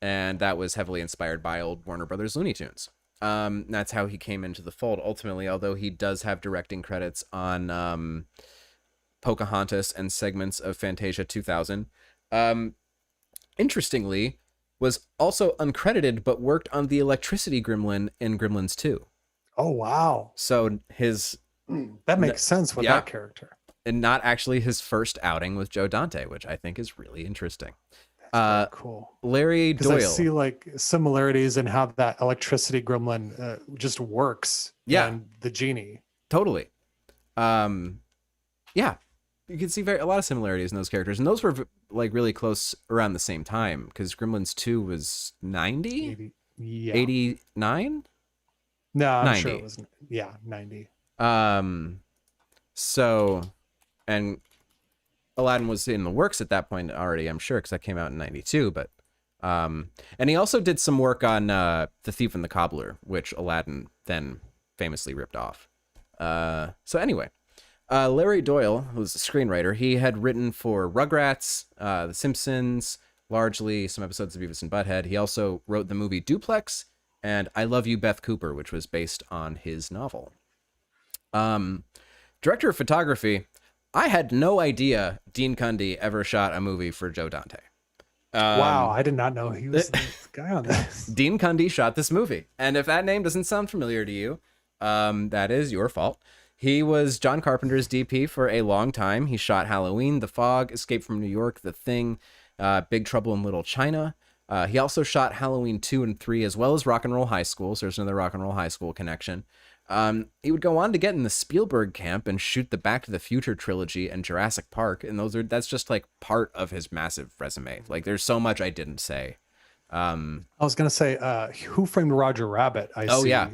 and that was heavily inspired by old Warner Brothers Looney Tunes. That's how he came into the fold ultimately, although he does have directing credits on Pocahontas and segments of Fantasia 2000. Interestingly, was also uncredited but worked on the electricity gremlin in Gremlins 2. Oh, wow. So his... That makes sense with that character. And not actually his first outing with Joe Dante, which I think is really interesting. That's very cool. Larry Doyle. I see like similarities in how that electricity gremlin just works. Yeah. And the genie. Totally. Yeah. You can see a lot of similarities in those characters. And those were like really close around the same time because Gremlins 2 was 90? 89? No, I'm 90. sure it was. Yeah, 90. So, and Aladdin was in the works at that point already, I'm sure, because that came out in 92. But, and he also did some work on The Thief and the Cobbler, which Aladdin then famously ripped off. So anyway, Larry Doyle, who's a screenwriter, he had written for Rugrats, The Simpsons, largely some episodes of Beavis and Butthead. He also wrote the movie Duplex and I Love You, Beth Cooper, which was based on his novel. Director of photography, I had no idea Dean Cundy ever shot a movie for Joe Dante. Wow, I did not know he was the guy on this. Dean Cundy shot this movie. And if that name doesn't sound familiar to you, that is your fault. He was John Carpenter's DP for a long time. He shot Halloween, The Fog, Escape from New York, The Thing, Big Trouble in Little China. He also shot Halloween 2 and 3, as well as Rock and Roll High School. So there's another Rock and Roll High School connection. He would go on to get in the Spielberg camp and shoot the Back to the Future trilogy and Jurassic Park. And that's just like part of his massive resume. Like there's so much I didn't say. I was going to say, Who Framed Roger Rabbit? Oh, see, yeah.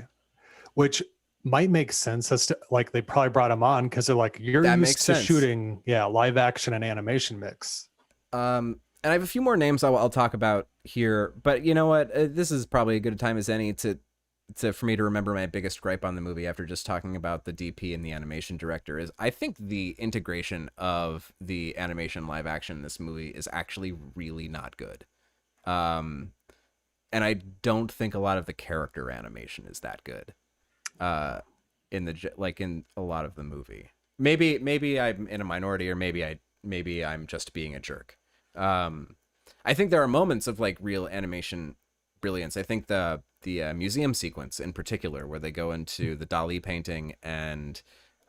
Which might make sense as to like, they probably brought him on because they're like, you're That used makes to sense. shooting, live action and animation mix. And I have a few more names I'll talk about here, but you know what? This is probably a good time as any for me to remember my biggest gripe on the movie after just talking about the DP and the animation director is I think the integration of the animation live action in this movie is actually really not good. And I don't think a lot of the character animation is that good. In a lot of the movie. Maybe I'm in a minority, or maybe I'm just being a jerk. I think there are moments of like real animation brilliance. I think the museum sequence in particular, where they go into the Dali painting and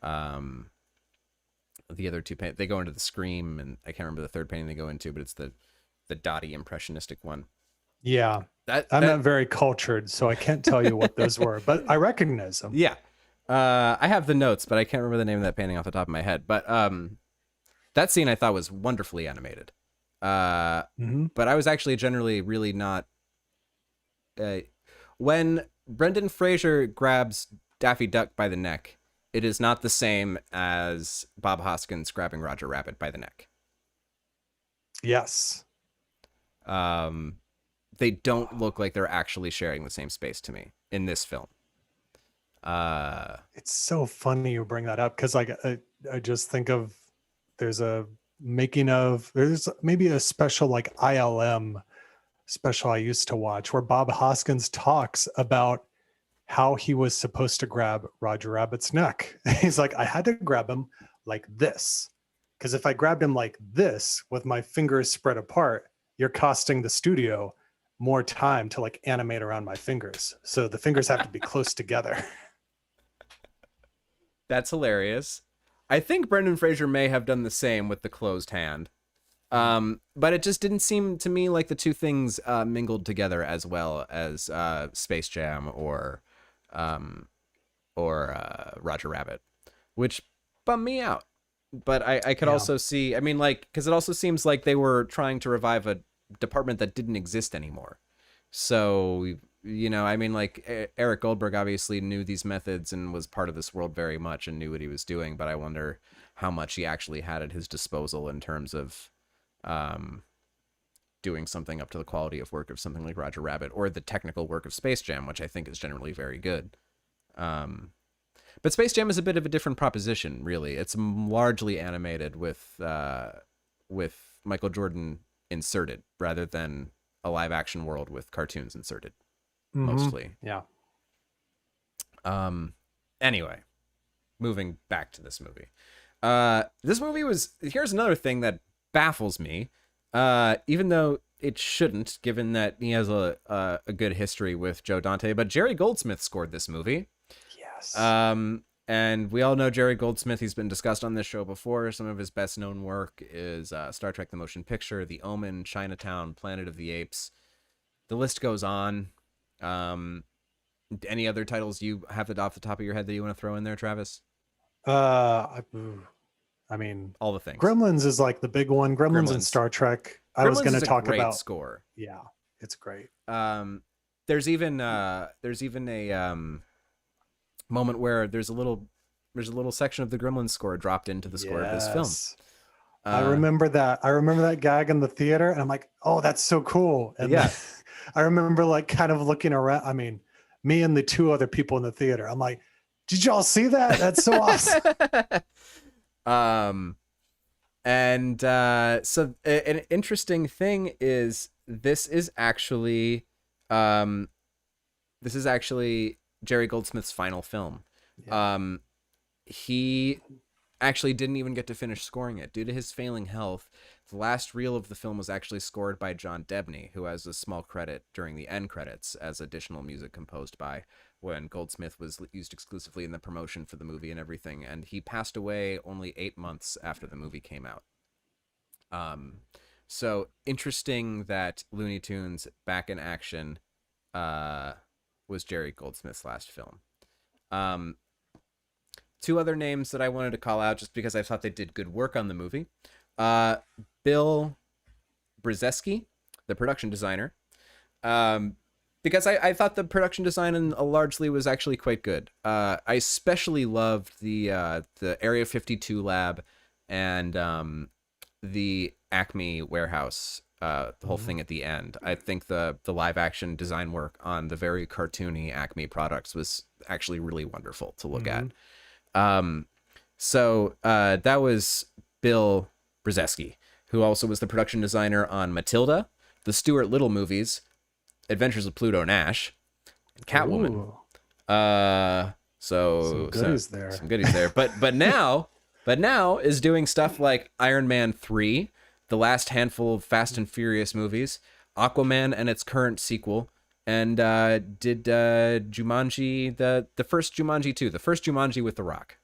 the other two they go into the Scream, and I can't remember the third painting they go into, but it's the Dottie impressionistic one. Yeah, I'm not very cultured, so I can't tell you what those were, but I recognize them. Yeah. I have the notes, but I can't remember the name of that painting off the top of my head. But that scene I thought was wonderfully animated. But I was actually generally really not. When Brendan Fraser grabs Daffy Duck by the neck, it is not the same as Bob Hoskins grabbing Roger Rabbit by the neck. Yes. They don't look like they're actually sharing the same space to me in this film. It's so funny you bring that up, because like I just think of there's maybe a special like ILM special I used to watch where Bob Hoskins talks about how he was supposed to grab Roger Rabbit's neck. He's like, I had to grab him like this, because if I grabbed him like this with my fingers spread apart, you're costing the studio more time to like animate around my fingers. So the fingers have to be close together. That's hilarious. I think Brendan Fraser may have done the same with the closed hand. But it just didn't seem to me like the two things mingled together as well as Space Jam or Roger Rabbit, which bummed me out. But I could also see, I mean, like, because it also seems like they were trying to revive a department that didn't exist anymore. So, you know, I mean, like, Eric Goldberg obviously knew these methods and was part of this world very much and knew what he was doing, but I wonder how much he actually had at his disposal in terms of doing something up to the quality of work of something like Roger Rabbit or the technical work of Space Jam, which I think is generally very good. But Space Jam is a bit of a different proposition, really. It's largely animated with Michael Jordan inserted rather than a live action world with cartoons inserted, mostly. Yeah. Anyway, moving back to this movie. This movie here's another thing that baffles me, even though it shouldn't, given that he has a good history with Joe Dante, but Jerry Goldsmith scored this movie. Yes. And we all know Jerry Goldsmith. He's been discussed on this show before. Some of his best known work is Star Trek: The Motion Picture, The Omen, Chinatown, Planet of the Apes. The list goes on. Any other titles you have off the top of your head that you want to throw in there, Travis? I mean, all the things. Gremlins is like the big one. Gremlins and Star Trek. I was going to talk about score. Yeah, it's great. There's even a moment where there's a little section of the Gremlins score dropped into the score of this film. I remember that. I remember that gag in the theater, and I'm like, oh, that's so cool. And yeah, I remember like kind of looking around. I mean, me and the two other people in the theater. I'm like, did y'all see that? That's so awesome. So an interesting thing is this is actually Jerry Goldsmith's final film. Yeah. He actually didn't even get to finish scoring it due to his failing health. The last reel of the film was actually scored by John Debney, who has a small credit during the end credits as additional music composed by when Goldsmith was used exclusively in the promotion for the movie and everything. And he passed away only 8 months after the movie came out. So interesting that Looney Tunes Back in Action was Jerry Goldsmith's last film. Two other names that I wanted to call out just because I thought they did good work on the movie. Bill Brzezinski, the production designer. Because I thought the production design largely was actually quite good. I especially loved the Area 52 lab and the Acme warehouse, the whole thing at the end. I think the live action design work on the very cartoony Acme products was actually really wonderful to look at. So that was Bill Brzezinski, who also was the production designer on Matilda, the Stuart Little movies, Adventures of Pluto Nash, and Catwoman. Some goodies there. But now is doing stuff like Iron Man 3, the last handful of Fast and Furious movies, Aquaman and its current sequel, and did Jumanji, the first Jumanji 2, the first Jumanji with The Rock.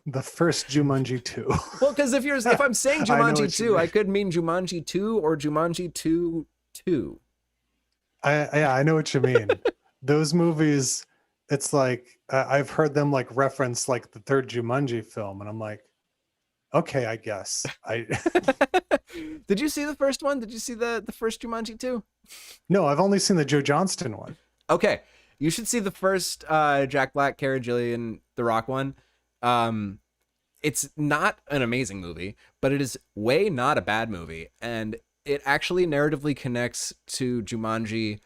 The first Jumanji 2. Well, because if I'm saying Jumanji 2, I could mean Jumanji 2 or Jumanji 2 2. I know what you mean. Those movies, it's like I've heard them like reference like the third Jumanji film, and I'm like, okay, I guess. Did you see the first one? Did you see the first Jumanji too? No, I've only seen the Joe Johnston one. Okay, you should see the first Jack Black, Cara Gillian, The Rock one. It's not an amazing movie, but it is way not a bad movie, and it actually narratively connects to Jumanji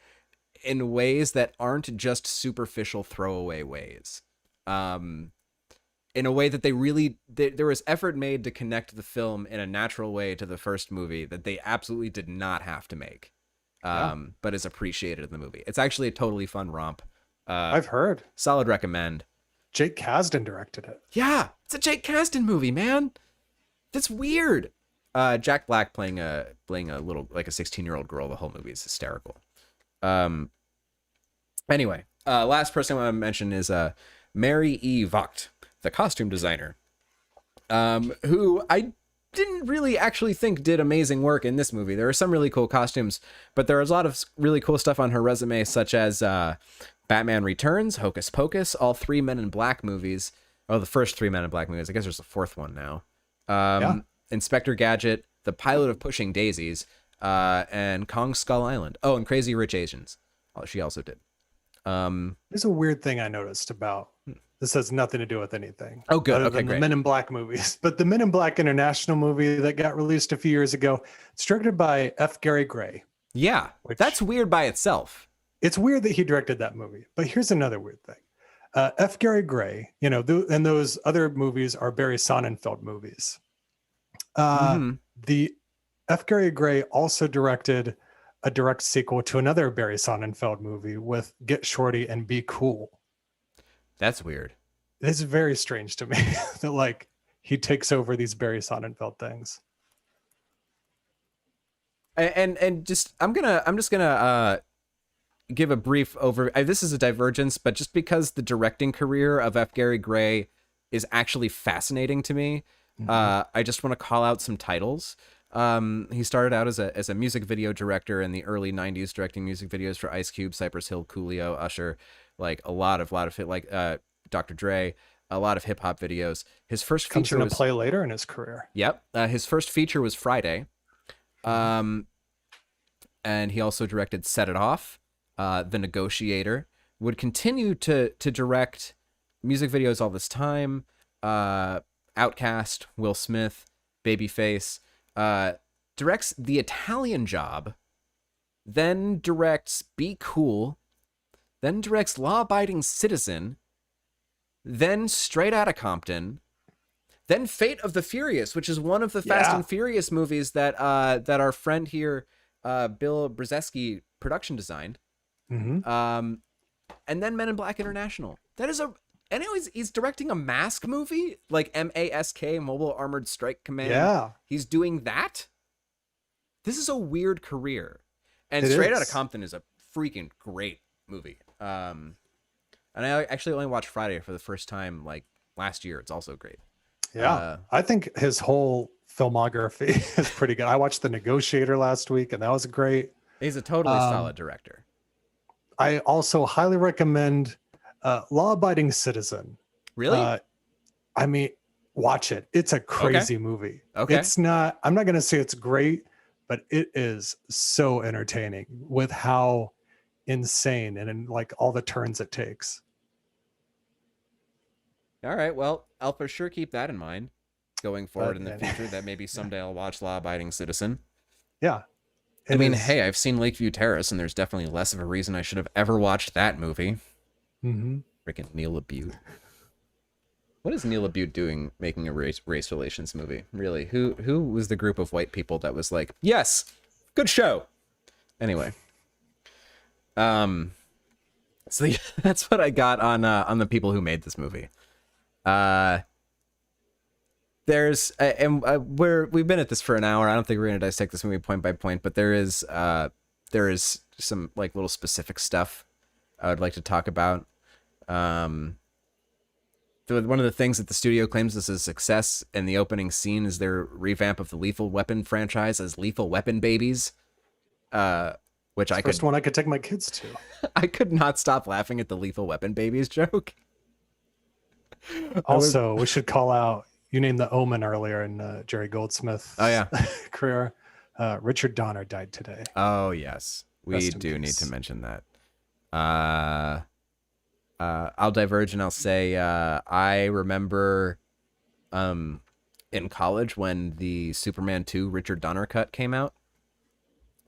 in ways that aren't just superficial throwaway ways. In a way that there was effort made to connect the film in a natural way to the first movie that they absolutely did not have to make, but is appreciated in the movie. It's actually a totally fun romp. I've heard. Solid recommend. Jake Kasdan directed it. Yeah, it's a Jake Kasdan movie, man. That's weird. Jack Black playing a little, like a 16-year-old girl. The whole movie is hysterical. Anyway, last person I want to mention is Mary E. Vogt, the costume designer, who I didn't really actually think did amazing work in this movie. There are some really cool costumes, but there was a lot of really cool stuff on her resume, such as Batman Returns, Hocus Pocus, all 3 Men in Black movies. Oh, the first 3 Men in Black movies. I guess there's a 4th one now. Inspector Gadget, the pilot of Pushing Daisies, and Kong Skull Island. Oh, and Crazy Rich Asians. She also did. There's a weird thing I noticed about this. Has nothing to do with anything. Oh, good. Other Okay, than great. the Men in Black movies, but the Men in Black International movie that got released a few years ago, it's directed by F. Gary Gray. Yeah, that's weird by itself. It's weird that he directed that movie, but here's another weird thing. F. Gary Gray, and those other movies are Barry Sonnenfeld movies. The F. Gary Gray also directed a direct sequel to another Barry Sonnenfeld movie with Get Shorty and Be Cool. That's weird. It's very strange to me that like he takes over these Barry Sonnenfeld things. And just I'm just gonna give a brief this is a divergence, but just because the directing career of F. Gary Gray is actually fascinating to me, I just want to call out some titles. He started out as a music video director in the early 90s, directing music videos for Ice Cube, Cypress Hill, Coolio, Usher, like a lot of hit, like Dr. Dre, a lot of hip hop videos. His first Comes feature into play later in his career. Yep. His first feature was Friday. And he also directed Set It Off, The Negotiator, would continue to direct music videos all this time. Outkast, Will Smith, Babyface, directs The Italian Job, then directs Be Cool, then directs Law Abiding Citizen, then Straight Outta Compton, then Fate of the Furious, which is one of the Fast and Furious movies that our friend here, Bill Brzezinski, production designed. And then Men in Black International. Anyways, he's directing a Mask movie, like MASK, Mobile Armored Strike Command. Yeah. He's doing that. This is a weird career. And It Straight is. Outta Compton is a freaking great movie. And I actually only watched Friday for the first time like last year. It's also great. Yeah. I think his whole filmography is pretty good. I watched The Negotiator last week and that was great. He's a totally solid director. I also highly recommend Law Abiding Citizen. Really? I mean, watch it. It's a crazy movie. Okay. I'm not going to say it's great, but it is so entertaining with how insane and like all the turns it takes. All right. Well, I'll for sure keep that in mind going forward in the future, that maybe someday I'll watch Law Abiding Citizen. Yeah. I mean, hey, I've seen Lakeview Terrace, and there's definitely less of a reason I should have ever watched that movie. Freaking Neil Abute. What is Neil Abute doing making a race relations movie? Really? Who was the group of white people that was like, yes, good show? Anyway. So that's what I got on the people who made this movie. We've been at this for an hour. I don't think we're gonna dissect this movie point by point, but there is some like little specific stuff I would like to talk about. One of the things that the studio claims is a success in the opening scene is their revamp of the Lethal Weapon franchise as Lethal Weapon Babies. Which First one I could take my kids to. I could not stop laughing at the Lethal Weapon Babies joke. Also, we should call out, you named The Omen earlier in Jerry Goldsmith's Oh, yeah. career. Richard Donner died today. Oh yes, we Rest in do need peace. to mention that. I'll diverge and I'll say I remember in college when the Superman 2 Richard Donner cut came out,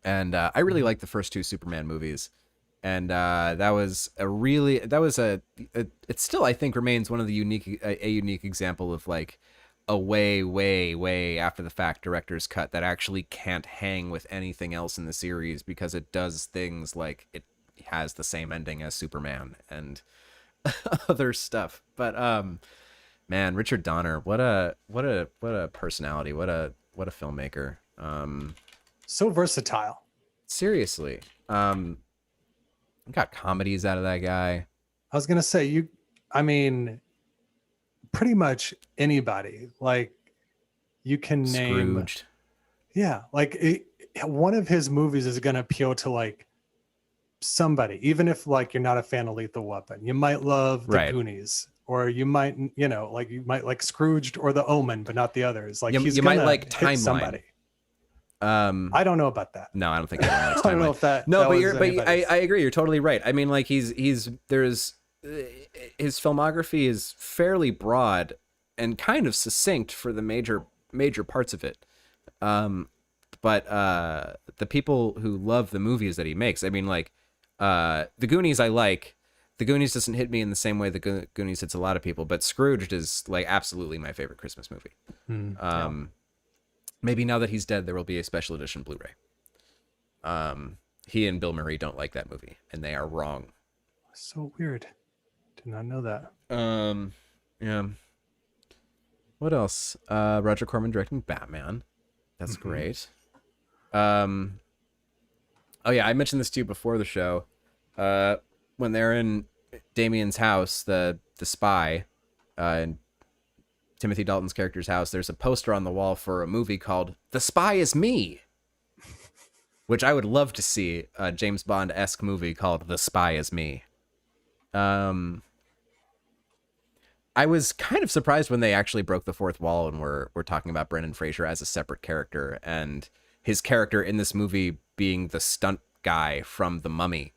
and I really liked the first two Superman movies, and it still I think remains one of the unique example of like a way after the fact director's cut that actually can't hang with anything else in the series because it does things like it has the same ending as Superman and other stuff. But man, Richard Donner, what a personality, what a filmmaker. So versatile. Seriously. Got comedies out of that guy. I was gonna say pretty much anybody. Like you can name. Scrooged. Yeah, like one of his movies is gonna appeal to like somebody, even if like you're not a fan of Lethal Weapon. You might love The Goonies, or you might like Scrooged or The Omen, but not the others. Like you might like Timeline. Somebody. I don't know about that. No, I don't think anyone likes Timeline. I don't know if that. No, that but I agree. You're totally right. I mean, like there's his filmography is fairly broad and kind of succinct for the major parts of it. But the people who love the movies that he makes, I mean, like The Goonies, I like. The Goonies doesn't hit me in the same way the Goonies hits a lot of people, but Scrooged is like absolutely my favorite Christmas movie. Maybe now that he's dead, there will be a special edition Blu-ray. He and Bill Murray don't like that movie, and they are wrong. So weird. Did not know that. Yeah. What else? Roger Corman directing Batman. That's great. Oh yeah, I mentioned this to you before the show. When they're in Damien's house, the spy, in Timothy Dalton's character's house, there's a poster on the wall for a movie called The Spy Is Me, which I would love to see, a James Bond-esque movie called The Spy Is Me. I was kind of surprised when they actually broke the fourth wall and were talking about Brendan Fraser as a separate character, and his character in this movie being the stunt guy from The Mummy.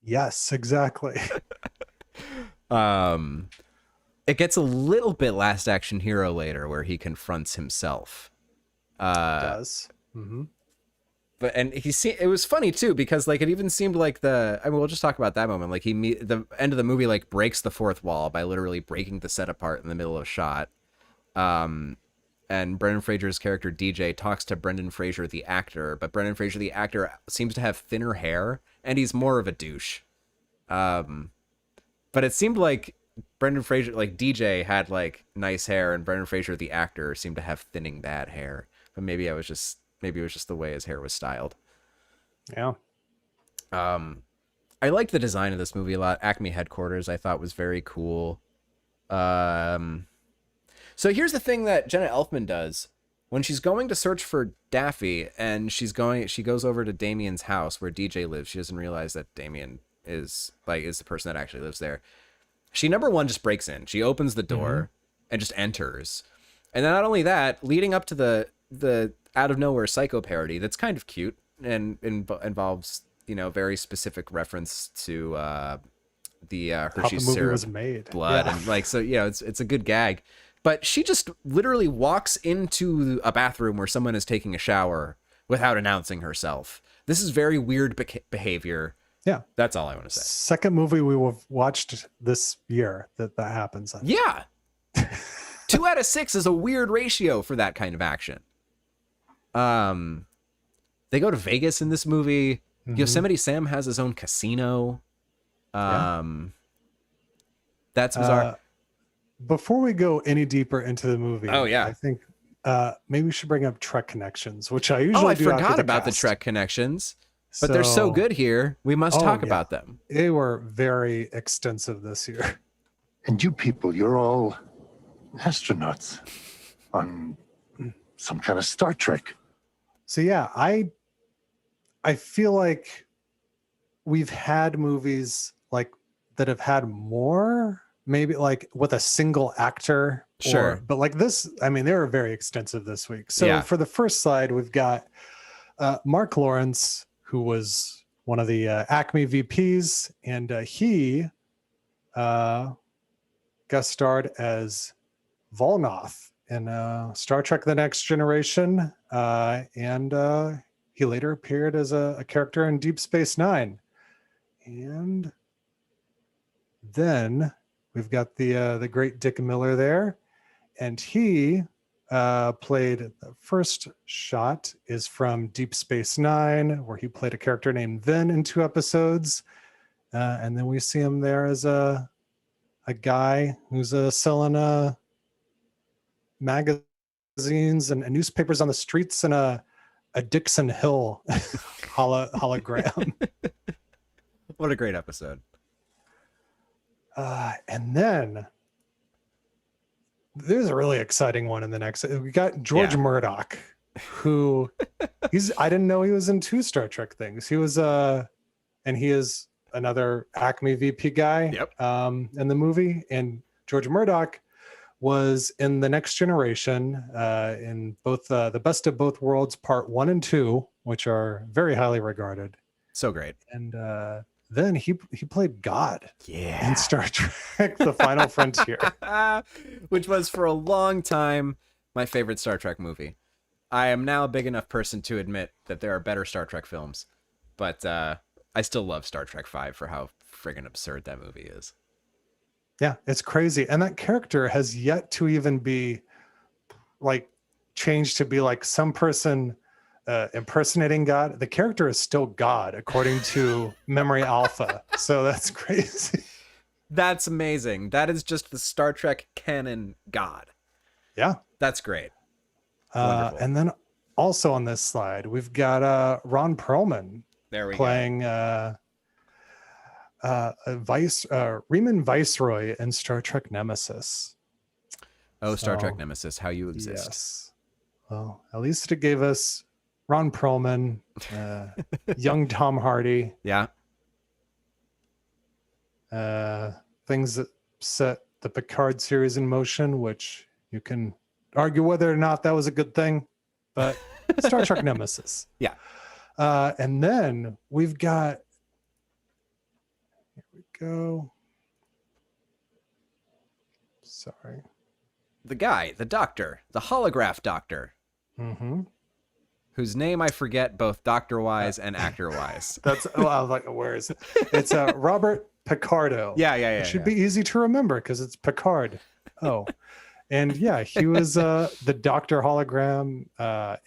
Yes, exactly. It gets a little bit Last Action Hero later, where he confronts himself. It does. Mm-hmm. But it was funny too, because like it even seemed like we'll just talk about that moment. Like the end of the movie like breaks the fourth wall by literally breaking the set apart in the middle of a shot. And Brendan Fraser's character DJ talks to Brendan Fraser the actor, but Brendan Fraser the actor seems to have thinner hair and he's more of a douche. But it seemed like Brendan Fraser, like DJ, had like nice hair, and Brendan Fraser the actor seemed to have thinning bad hair. But maybe it was just the way his hair was styled. Yeah. I liked the design of this movie a lot. Acme headquarters I thought was very cool. So here's the thing that Jenna Elfman does when she's going to search for Daffy, and she goes over to Damien's house where DJ lives. She doesn't realize that Damien is the person that actually lives there. She, number one, just breaks in. She opens the door and just enters. And then not only that, leading up to the out of nowhere Psycho parody that's kind of cute and involves, very specific reference to the Hershey's syrup was made. blood. Yeah. And like, so, it's a good gag. But she just literally walks into a bathroom where someone is taking a shower without announcing herself. This is very weird behavior. Yeah. That's all I want to say. Second movie we watched this year that happens. Yeah. 2 out of 6 is a weird ratio for that kind of action. They go to Vegas in this movie. Yosemite Sam has his own casino. That's bizarre. Before we go any deeper into the movie, I think maybe we should bring up Trek connections, which I usually do. I forgot about the Trek connections, but they're so good here. We must talk about them. They were very extensive this year. And you people, you're all astronauts on some kind of Star Trek. So yeah, I feel like we've had movies like that have had more, maybe like with a single actor. Sure. But like this, I mean, they were very extensive this week. So for the first slide, we've got Mark Lawrence, who was one of the ACME VPs, and he guest starred as Volnoth in Star Trek The Next Generation, and he later appeared as a character in Deep Space Nine. And then we've got the great Dick Miller there, and he played, the first shot is from Deep Space Nine, where he played a character named Vin in 2 episodes, and then we see him there as a guy who's selling magazines and newspapers on the streets in a Dixon Hill hologram. What a great episode. And then there's a really exciting one in the next. We got George Murdoch, who I didn't know he was in 2 Star Trek things. He was and he is another ACME VP guy in the movie. And George Murdoch was in The Next Generation, in both the Best of Both Worlds Part 1 and 2, which are very highly regarded. So great. And then he played God in Star Trek The Final Frontier, which was for a long time my favorite Star Trek movie. I am now a big enough person to admit that there are better Star Trek films, but I still love Star Trek V for how friggin' absurd that movie is. Yeah, it's crazy. And that character has yet to even be like changed to be like some person impersonating God. The character is still God, according to Memory Alpha. So that's crazy. That's amazing. That is just the Star Trek canon God. Yeah. That's great. And then also on this slide, we've got Ron Perlman playing Riemann Viceroy in Star Trek Nemesis. Oh, Star Trek Nemesis, how you exist. Yes. Well, at least it gave us Ron Perlman, young Tom Hardy. Yeah. Things that set the Picard series in motion, which you can argue whether or not that was a good thing, but Star Trek Nemesis. Yeah. And then we've got, here we go. Sorry. The guy, the doctor, the holograph doctor. Mm-hmm. Whose name I forget both doctor-wise and actor-wise. That's, I was like, where is it? It's Robert Picardo. Yeah. It should be easy to remember because it's Picard. Oh. And yeah, he was the Doctor hologram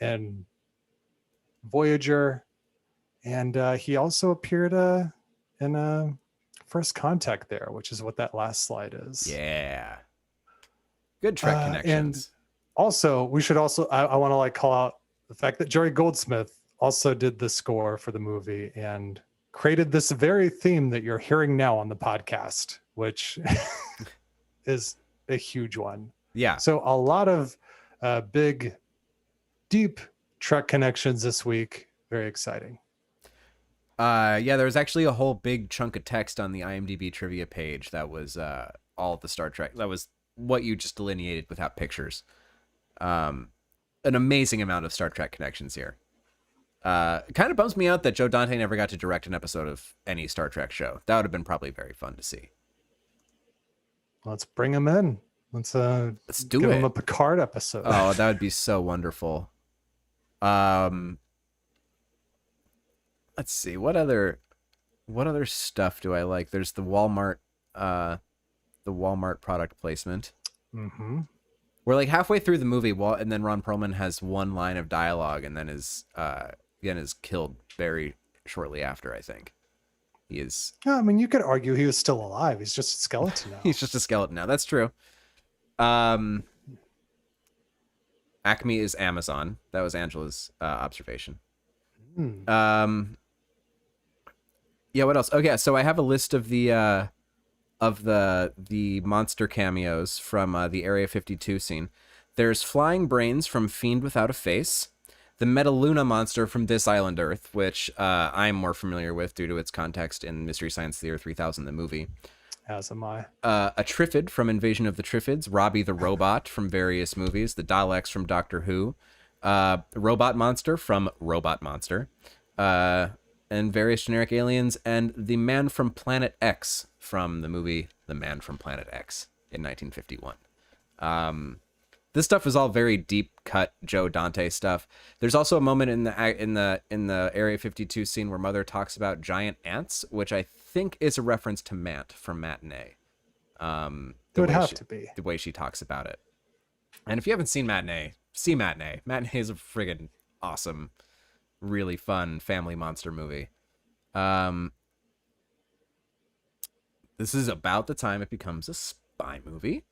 in Voyager. And he also appeared in First Contact there, which is what that last slide is. Yeah. Good Trek connections. And also, I want to like call out the fact that Jerry Goldsmith also did the score for the movie and created this very theme that you're hearing now on the podcast, which is a huge one. Yeah. So a lot of big, deep Trek connections this week. Very exciting. Yeah, there was actually a whole big chunk of text on the IMDb trivia page that was all of the Star Trek. That was what you just delineated without pictures. An amazing amount of Star Trek connections here. Kind of bums me out that Joe Dante never got to direct an episode of any Star Trek show. That would have been probably very fun to see. Let's bring him in. Let's do give it. him a Picard episode. Oh, that would be so wonderful. Let's see, what other stuff do I like? There's the Walmart product placement. Mm-hmm. We're like halfway through the movie, and then Ron Perlman has one line of dialogue, and then is killed very shortly after. I think he is. Yeah, I mean, you could argue he was still alive. He's just a skeleton now. He's just a skeleton now. That's true. Acme is Amazon. That was Angela's observation. Yeah. What else? Okay, so I have a list of the monster cameos from the Area 52 scene. There's Flying Brains from Fiend Without a Face, the Metaluna monster from This Island Earth, which I'm more familiar with due to its context in Mystery Science Theater 3000, the movie. As am I. A Triffid from Invasion of the Triffids, Robbie the Robot from various movies, the Daleks from Doctor Who, Robot Monster from Robot Monster, and various generic aliens, and the Man from Planet X from the movie The Man from Planet X in 1951. This stuff is all very deep cut Joe Dante stuff. There's also a moment in the Area 52 scene where Mother talks about giant ants, which I think is a reference to Mant from Matinee. It would have to be the way she talks about it. And if you haven't seen Matinee, see Matinee. Matinee is a friggin' awesome, really fun family monster movie. This is about the time it becomes a spy movie.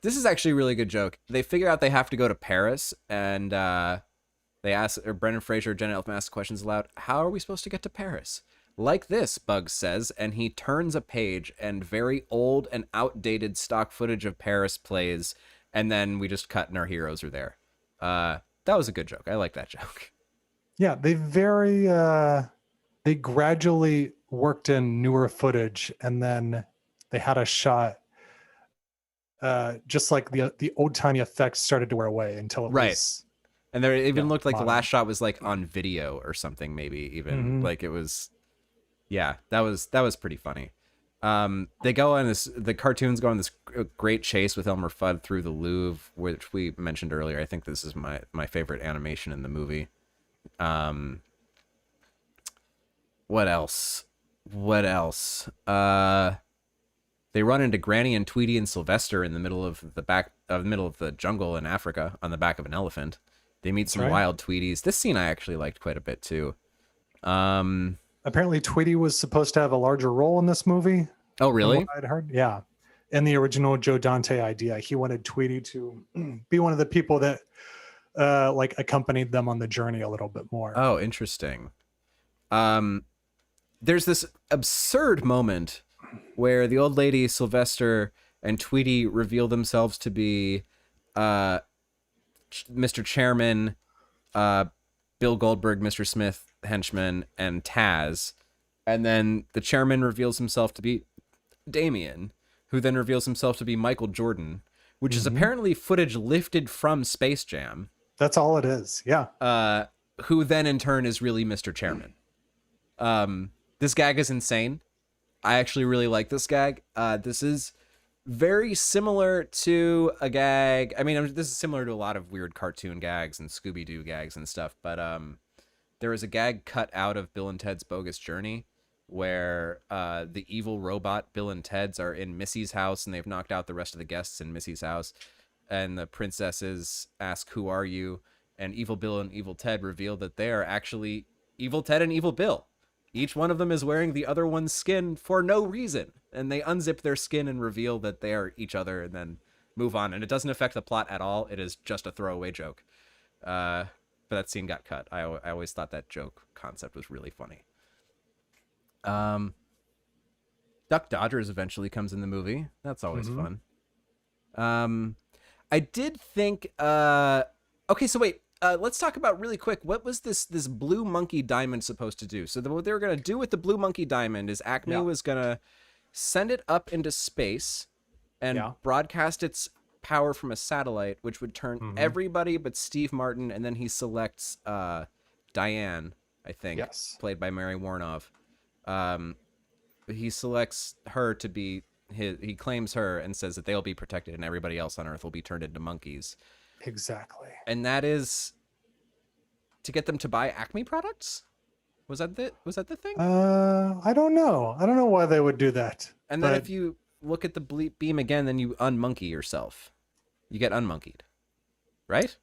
This is actually a really good joke. They figure out they have to go to Paris, and they ask, or Brendan Fraser, Jenna Elfman asks questions aloud. How are we supposed to get to Paris? Like this, Bugs says, and he turns a page, and very old and outdated stock footage of Paris plays, and then we just cut and our heroes are there. That was a good joke. I like that joke. Yeah, they gradually worked in newer footage, and then they had a shot. Just like the old timey effects started to wear away until it was, and there even looked like modern. the last shot was like on video or something, maybe even like it was. Yeah, that was pretty funny. They go on the cartoons go on this great chase with Elmer Fudd through the Louvre, which we mentioned earlier. I think this is my favorite animation in the movie. What else? They run into Granny and Tweety and Sylvester in the middle of the jungle in Africa on the back of an elephant. They meet some wild Tweeties. This scene I actually liked quite a bit too. Apparently Tweety was supposed to have a larger role in this movie. Oh, really? I'd heard. Yeah. In the original Joe Dante idea, he wanted Tweety to be one of the people that like accompanied them on the journey a little bit more. Oh, interesting. There's this absurd moment where the old lady, Sylvester, and Tweety reveal themselves to be Mr. Chairman, Bill Goldberg, Mr. Smith, henchman, and Taz. And then the chairman reveals himself to be Damien, who then reveals himself to be Michael Jordan, which is apparently footage lifted from Space Jam. That's all it is. Yeah. Who then in turn is really Mr. Chairman. This gag is insane. I actually really like this gag. This is very similar to a gag. I mean, this is similar to a lot of weird cartoon gags and Scooby-Doo gags and stuff, but there is a gag cut out of Bill and Ted's Bogus Journey where the evil robot Bill and Ted's are in Missy's house and they've knocked out the rest of the guests in Missy's house, and the princesses ask, "Who are you?" And Evil Bill and Evil Ted reveal that they are actually Evil Ted and Evil Bill. Each one of them is wearing the other one's skin for no reason. And they unzip their skin and reveal that they are each other and then move on. And it doesn't affect the plot at all. It is just a throwaway joke. But that scene got cut. I always thought that joke concept was really funny. Duck Dodgers eventually comes in the movie. That's always fun. I did think... okay, so wait. Let's talk about really quick. What was this blue monkey diamond supposed to do? So what they were going to do with the blue monkey diamond is Acme was going to send it up into space and broadcast its power from a satellite, which would turn everybody but Steve Martin. And then he selects Diane, I think, played by Mary Warnoff. He selects her to be he claims her and says that they'll be protected and everybody else on Earth will be turned into monkeys. Exactly. And that is to get them to buy Acme products? Was that the thing? I don't know. I don't know why they would do that. And then if you look at the beam again, then you unmonkey yourself. You get unmonkeyed. Right?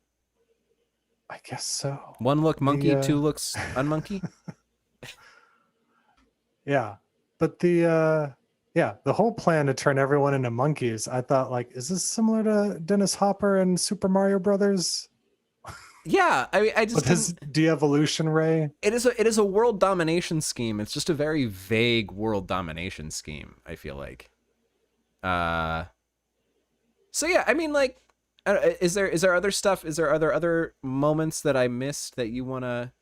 I guess so. One look monkey, two looks unmonkey? Yeah. But the whole plan to turn everyone into monkeys, I thought, like, is this similar to Dennis Hopper and Super Mario Brothers? Yeah, I mean, I just with his de-evolution ray. It is a world domination scheme. It's just a very vague world domination scheme, I feel like. So yeah, I mean, like, is there other stuff? Is there other moments that I missed that you wanna?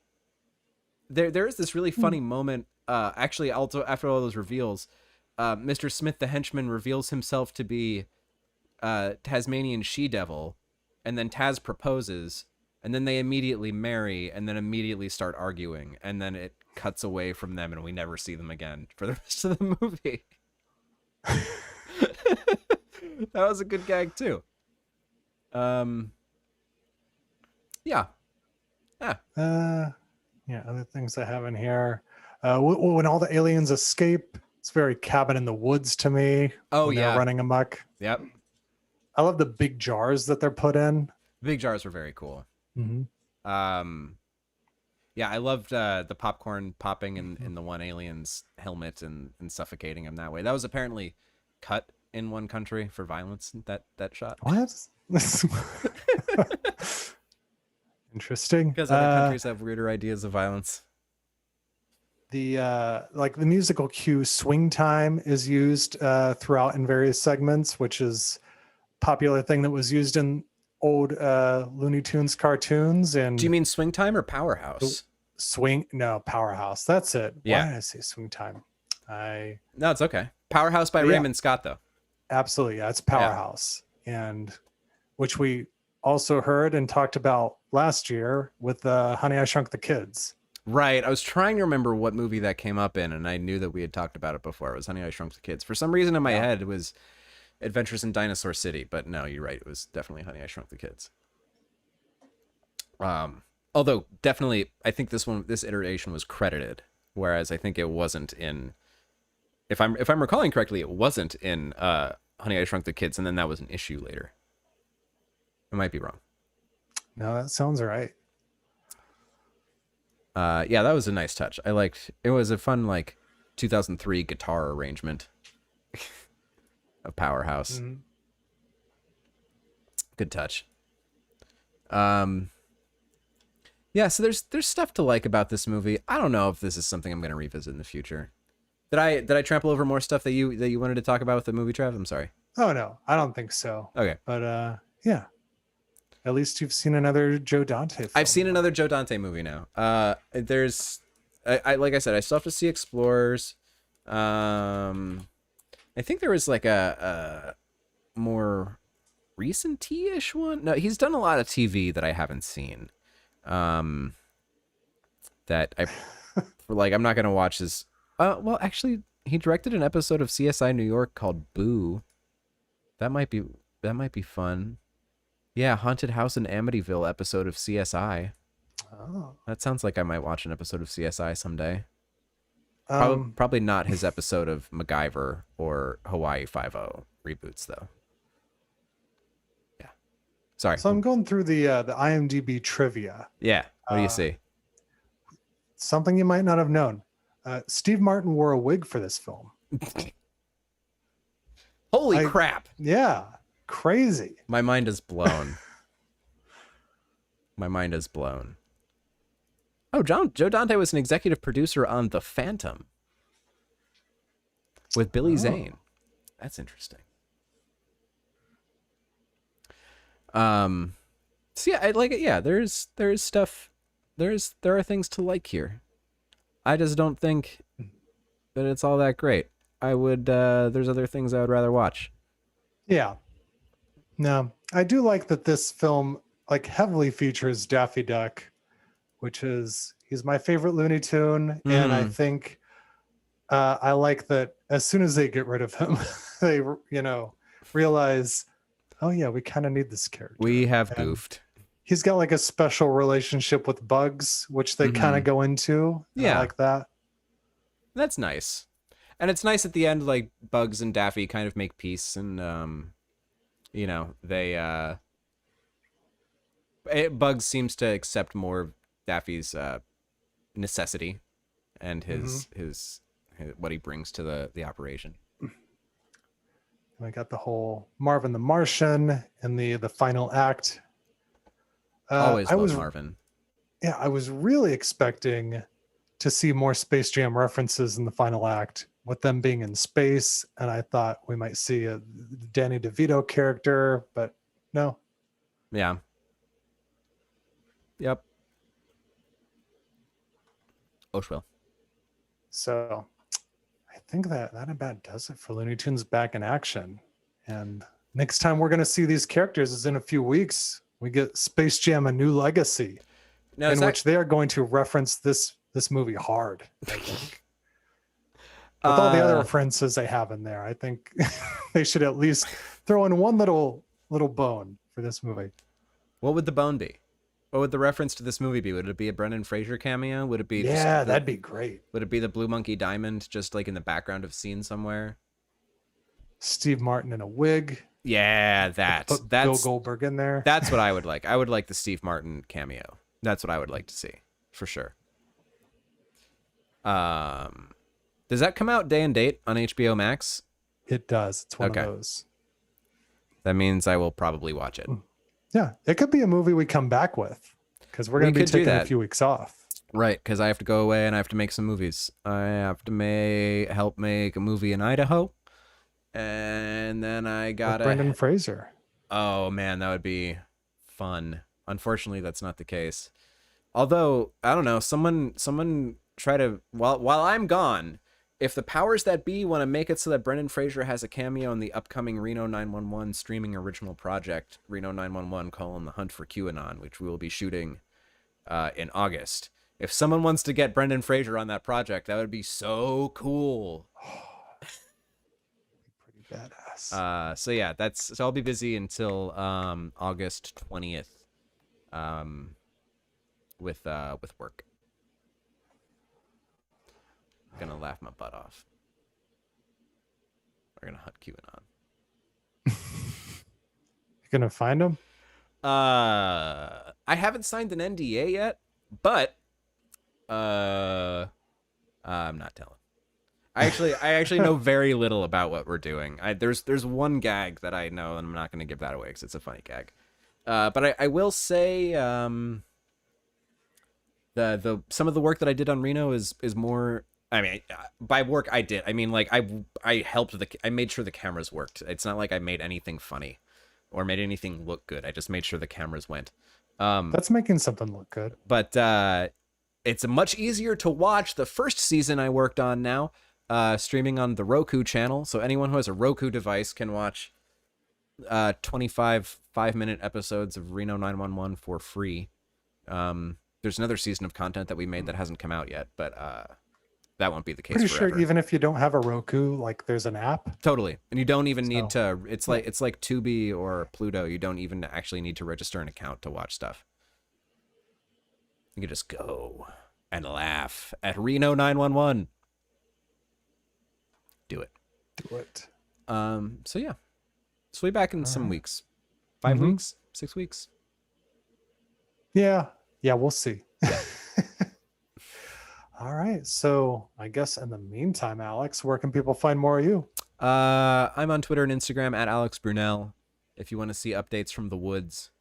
There is this really funny moment. Actually, also after all those reveals. Mr. Smith the henchman reveals himself to be Tasmanian she-devil, and then Taz proposes, and then they immediately marry, and then immediately start arguing, and then it cuts away from them, and we never see them again for the rest of the movie. That was a good gag too. Yeah. Yeah, other things I have in here. When all the aliens escape, it's very Cabin in the Woods to me. Oh, when yeah. they're running amok. Yep. I love the big jars that they're put in. Big jars were very cool. Mm-hmm. Yeah, I loved the popcorn popping in the one alien's helmet and suffocating him that way. That was apparently cut in one country for violence, that shot. What? Interesting. Because other countries have weirder ideas of violence. The like the musical cue "Swing Time" is used throughout in various segments, which is a popular thing that was used in old Looney Tunes cartoons. And do you mean Swing Time or Powerhouse? Powerhouse. That's it. Yeah. Why did I say Swing Time? No, it's okay. Powerhouse by Raymond Scott, though. Absolutely, yeah, it's Powerhouse, and which we also heard and talked about last year with Honey, I Shrunk the Kids. Right. I was trying to remember what movie that came up in, and I knew that we had talked about it before. It was Honey, I Shrunk the Kids. For some reason in my head, it was Adventures in Dinosaur City, but no, you're right. It was definitely Honey, I Shrunk the Kids. Although definitely, I think this iteration was credited, whereas I think it wasn't in. If I'm recalling correctly, it wasn't in Honey, I Shrunk the Kids, and then that was an issue later. I might be wrong. No, that sounds right. Yeah, that was a nice touch. I liked it. Was a fun 2003 guitar arrangement of Powerhouse. Mm-hmm. Good touch. Yeah, so there's stuff to like about this movie. I don't know if this is something I'm going to revisit in the future. Did I trample over more stuff that you wanted to talk about with the movie, Trav? I'm sorry. Oh no, I don't think so. Okay. But yeah. At least you've seen another Joe Dante film. I've seen another Joe Dante movie now. There's I like I said, I still have to see Explorers. I think there was a more recent-ish one. No, he's done a lot of TV that I haven't seen. That I I'm not gonna watch his. Well, actually, he directed an episode of CSI New York called Boo. That might be fun. Yeah, Haunted House in Amityville episode of CSI. Oh. That sounds like I might watch an episode of CSI someday. Probably not his episode of MacGyver or Hawaii Five-0 reboots, though. Yeah. Sorry. So I'm going through the IMDb trivia. Yeah. What do you see? Something you might not have known. Steve Martin wore a wig for this film. Holy crap. Yeah. Crazy. My mind is blown. My mind is blown. Oh, Joe Dante was an executive producer on The Phantom with Billy Zane. That's interesting. So yeah, I like it. Yeah, there's stuff. There are things to like here. I just don't think that it's all that great. There's other things I would rather watch. Yeah. No, I do like that this film heavily features Daffy Duck, which he's my favorite Looney Tune. And I think I like that as soon as they get rid of him, they, realize, oh yeah, we kind of need this character. We have goofed. He's got a special relationship with Bugs, which they kind of go into. Yeah. I like that. That's nice. And it's nice at the end, Bugs and Daffy kind of make peace and, they Bugs seems to accept more of Daffy's necessity and his what he brings to the operation. We got the whole Marvin the Martian in the final act. Always love Marvin. Yeah, I was really expecting to see more Space Jam references in the final act with them being in space, and I thought we might see a Danny DeVito character, but no. Yeah. Yep. Oshwell. So I think that about does it for Looney Tunes Back in Action. And next time we're going to see these characters is in a few weeks We get Space Jam: A New Legacy, No, in which they are going to reference this movie hard, I think. With all the other references they have in there, I think they should at least throw in one little bone for this movie. What would the bone be? What would the reference to this movie be? Would it be a Brendan Fraser cameo? Would it be that'd be great. Would it be the Blue Monkey Diamond just like in the background of scene somewhere? Steve Martin in a wig. Yeah, that's Bill Goldberg in there. That's what I would like. I would like the Steve Martin cameo. That's what I would like to see, for sure. Does that come out day and date on HBO Max? It does. It's one of those. That means I will probably watch it. Yeah, it could be a movie we come back with because we're going to be taking a few weeks off. Right, because I have to go away and I have to make some movies. I have to help make a movie in Idaho, and then I got Brendan Fraser. Oh man, that would be fun. Unfortunately, that's not the case. Although I don't know, someone try to while I'm gone. If the powers that be want to make it so that Brendan Fraser has a cameo in the upcoming Reno 911 streaming original project, Reno 911: The Hunt for QAnon, which we will be shooting in August. If someone wants to get Brendan Fraser on that project, that would be so cool. Pretty badass. So yeah, so I'll be busy until August 20th with work. Gonna laugh my butt off. We're gonna hunt QAnon. You're gonna find him? I haven't signed an NDA yet, but I'm not telling. I actually know very little about what we're doing. There's one gag that I know, and I'm not gonna give that away because it's a funny gag. But I will say the some of the work that I did on Reno is more. I mean, by work I did. I mean, like I helped I made sure the cameras worked. It's not like I made anything funny or made anything look good. I just made sure the cameras went. That's making something look good. But it's much easier to watch the first season I worked on now, streaming on the Roku channel. So anyone who has a Roku device can watch 25 5-minute episodes of Reno 911 for free. There's another season of content that we made that hasn't come out yet, but that won't be the case Pretty forever. sure even if you don't have a Roku, like there's an app. Totally. And you don't even need to, it's like Tubi or Pluto. You don't even actually need to register an account to watch stuff. You can just go and laugh at Reno 911. Do it. Do it. So yeah. So we'll be back in some weeks. 5 weeks? 6 weeks? Yeah. Yeah, we'll see. All right. So I guess in the meantime, Alex, where can people find more of you? I'm on Twitter and Instagram at Alex Brunel. If you want to see updates from the woods,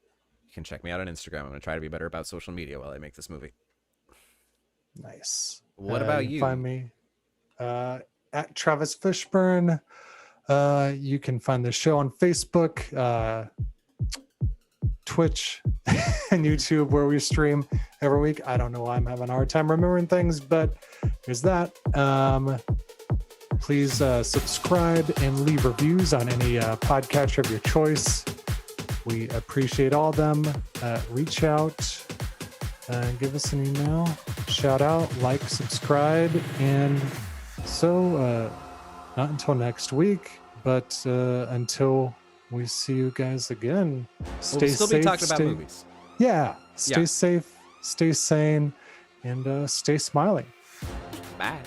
you can check me out on Instagram. I'm going to try to be better about social media while I make this movie. Nice. What about you? Find me at Travis Fishburne. You can find the show on Facebook, Twitch, and YouTube, where we stream every week. I don't know why I'm having a hard time remembering things, but there's that. Please subscribe and leave reviews on any podcatcher of your choice. We appreciate all of them. Reach out, give us an email, shout out, like, subscribe, and so not until next week, but until we see you guys again. Stay We'll still safe. be talking about movies. Yeah. Stay safe, stay sane, and stay smiling. Bye. Man!